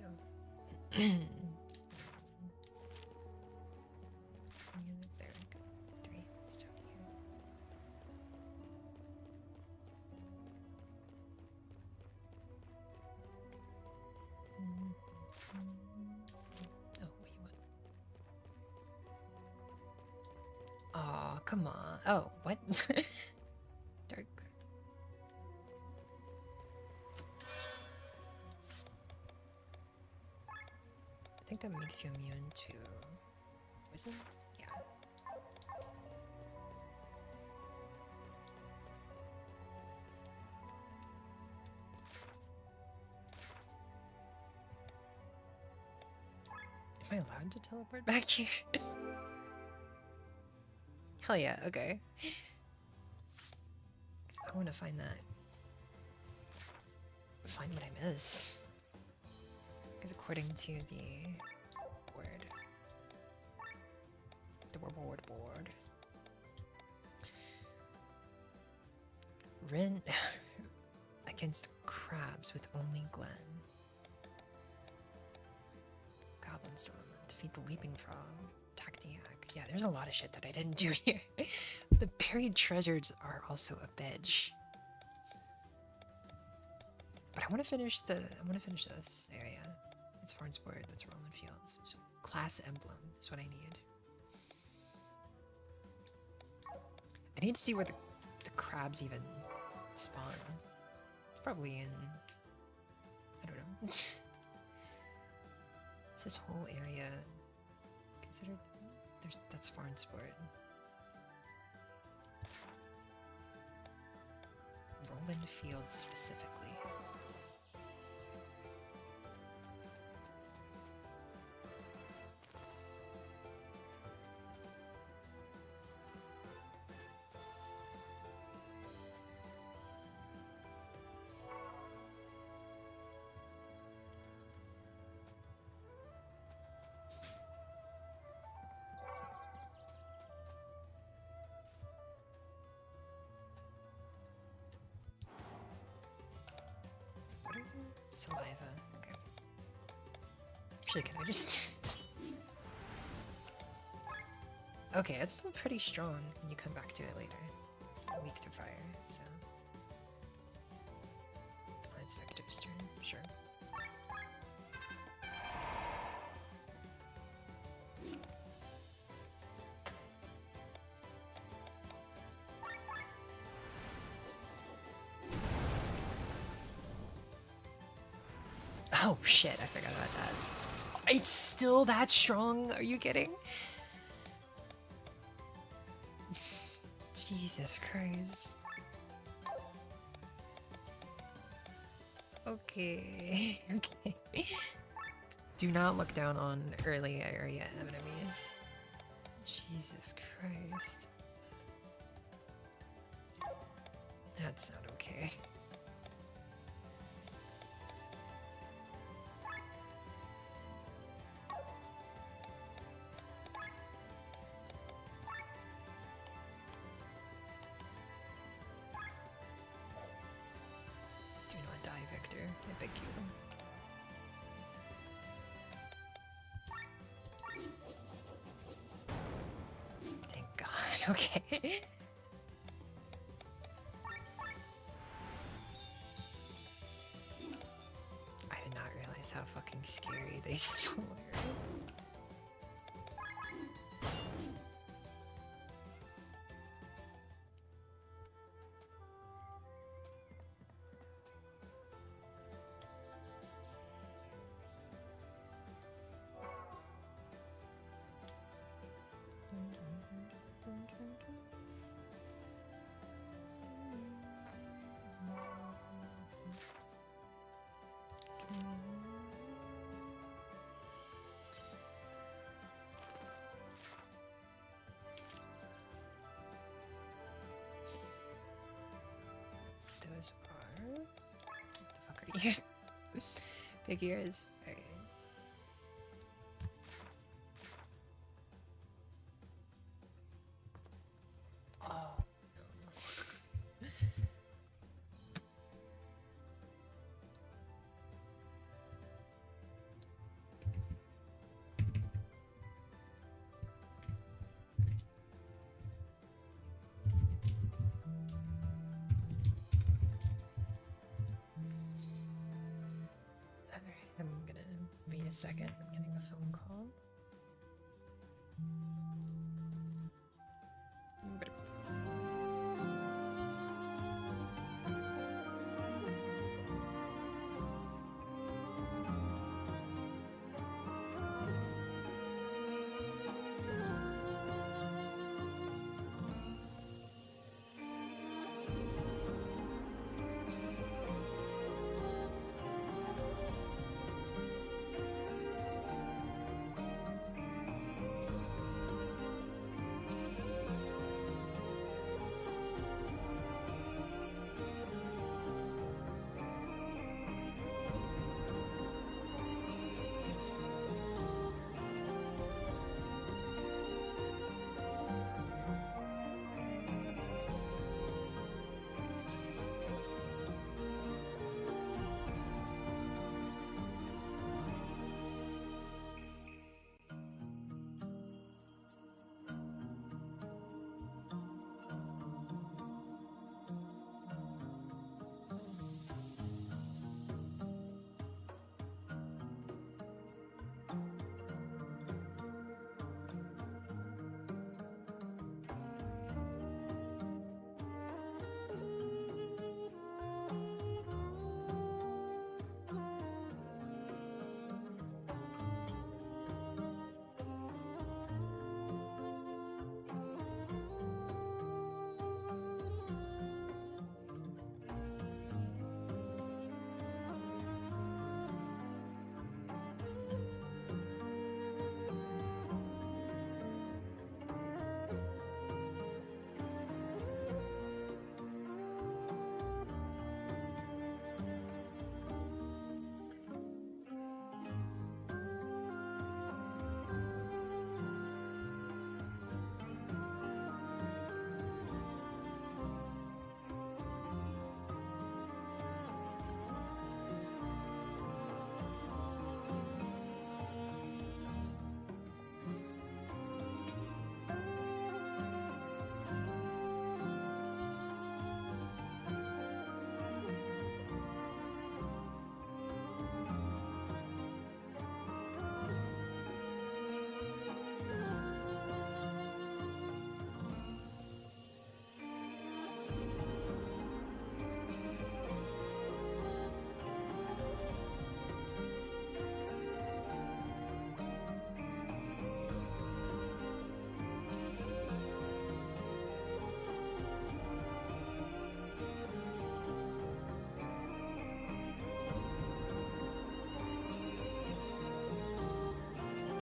There we go. 3. Let's start here. Oh, wait, what? Aw, come on. Oh, what? Dark. I think that makes you immune to poison? Yeah. Am I allowed to teleport back here? Hell yeah, okay. 'Cause I want to find that. Find what I missed. Because according to the board. The board. Rin against crabs with only Glen. Goblin's Dilemma. Defeat the Leaping Frog. Tactiac. Yeah, there's a lot of shit that I didn't do here. The buried treasures are also a bitch. But I want to finish this area. It's Farnsburg, that's Roman Fields. So class emblem is what I need. I need to see where the crabs even spawn. It's probably in... I don't know. Is this whole area considered? That's foreign sport. Roland Field specifically. Saliva. Okay. Actually, can I just... Okay, it's still pretty strong, and you come back to it later. Weak to fire, so... Oh, it's Victor's turn, sure. Oh shit, I forgot about that. It's still that strong? Are you kidding? Jesus Christ. Okay, okay. Do not look down on early area enemies. Jesus Christ. That's not okay. Do not die, Victor. I beg you. Thank God. Okay. I did not realize how fucking scary they still were. Those are... What the fuck are you? Big ears. Okay. Oh, no. Alright, I'm gonna be a second. I'm getting a phone call.